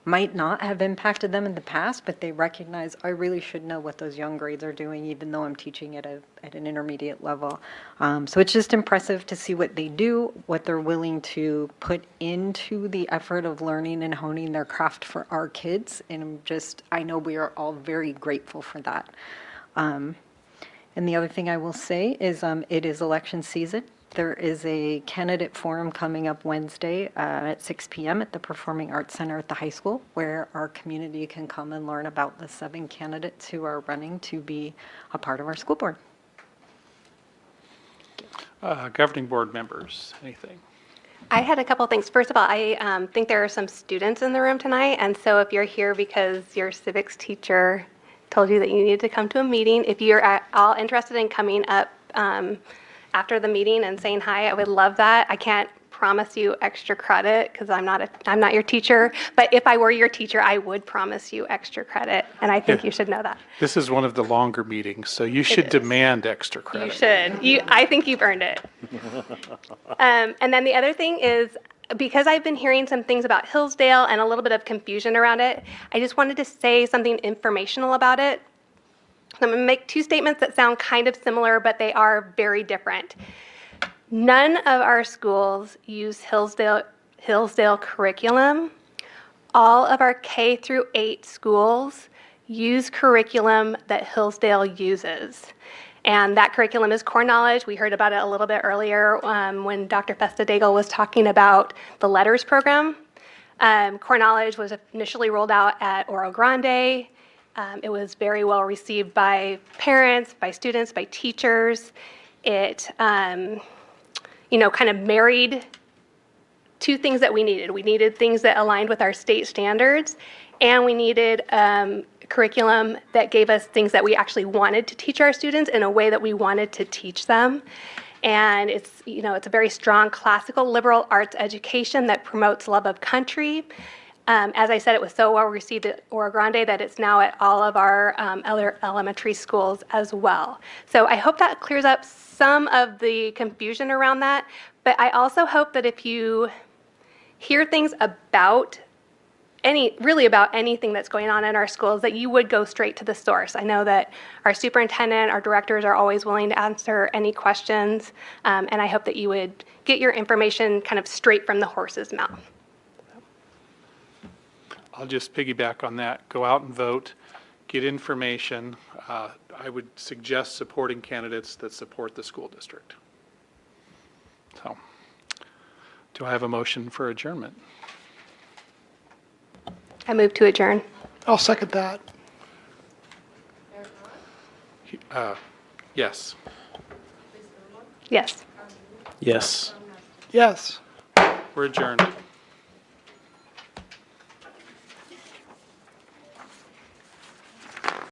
might not have impacted them in the past, but they recognize, I really should know what those young grades are doing, even though I'm teaching at an intermediate level. So it's just impressive to see what they do, what they're willing to put into the effort of learning and honing their craft for our kids. And I know we are all very grateful for that. And the other thing I will say is it is election season. There is a candidate forum coming up Wednesday at 6 p.m. at the Performing Arts Center at the high school, where our community can come and learn about the 7 candidates who are running to be a part of our school board. Governing board members, anything? I had a couple things. First of all, I think there are some students in the room tonight, and so if you're here because your civics teacher told you that you needed to come to a meeting, if you're at all interested in coming up after the meeting and saying hi, I would love that. I can't promise you extra credit because I'm not your teacher, but if I were your teacher, I would promise you extra credit, and I think you should know that. This is one of the longer meetings, so you should demand extra credit. You should. I think you've earned it. And then the other thing is, because I've been hearing some things about Hillsdale and a little bit of confusion around it, I just wanted to say something informational about it. I'm going to make 2 statements that sound kind of similar, but they are very different. None of our schools use Hillsdale curriculum. All of our K through 8 schools use curriculum that Hillsdale uses. And that curriculum is core knowledge. We heard about it a little bit earlier when Dr. Festa-Daigle was talking about the LETRS program. Core knowledge was initially rolled out at Oro Grande. It was very well received by parents, by students, by teachers. It, kind of married 2 things that we needed. We needed things that aligned with our state standards, and we needed curriculum that gave us things that we actually wanted to teach our students in a way that we wanted to teach them. And it's a very strong classical liberal arts education that promotes love of country. As I said, it was so well received at Oro Grande that it's now at all of our other elementary schools as well. So I hope that clears up some of the confusion around that. But I also hope that if you hear things about anything that's going on in our schools, that you would go straight to the source. I know that our superintendent, our directors are always willing to answer any questions. And I hope that you would get your information kind of straight from the horse's mouth. I'll just piggyback on that. Go out and vote, get information. I would suggest supporting candidates that support the school district. So, do I have a motion for adjournment? I move to adjourn. I'll second that. Yes. Yes. Yes. Yes. We're adjourned.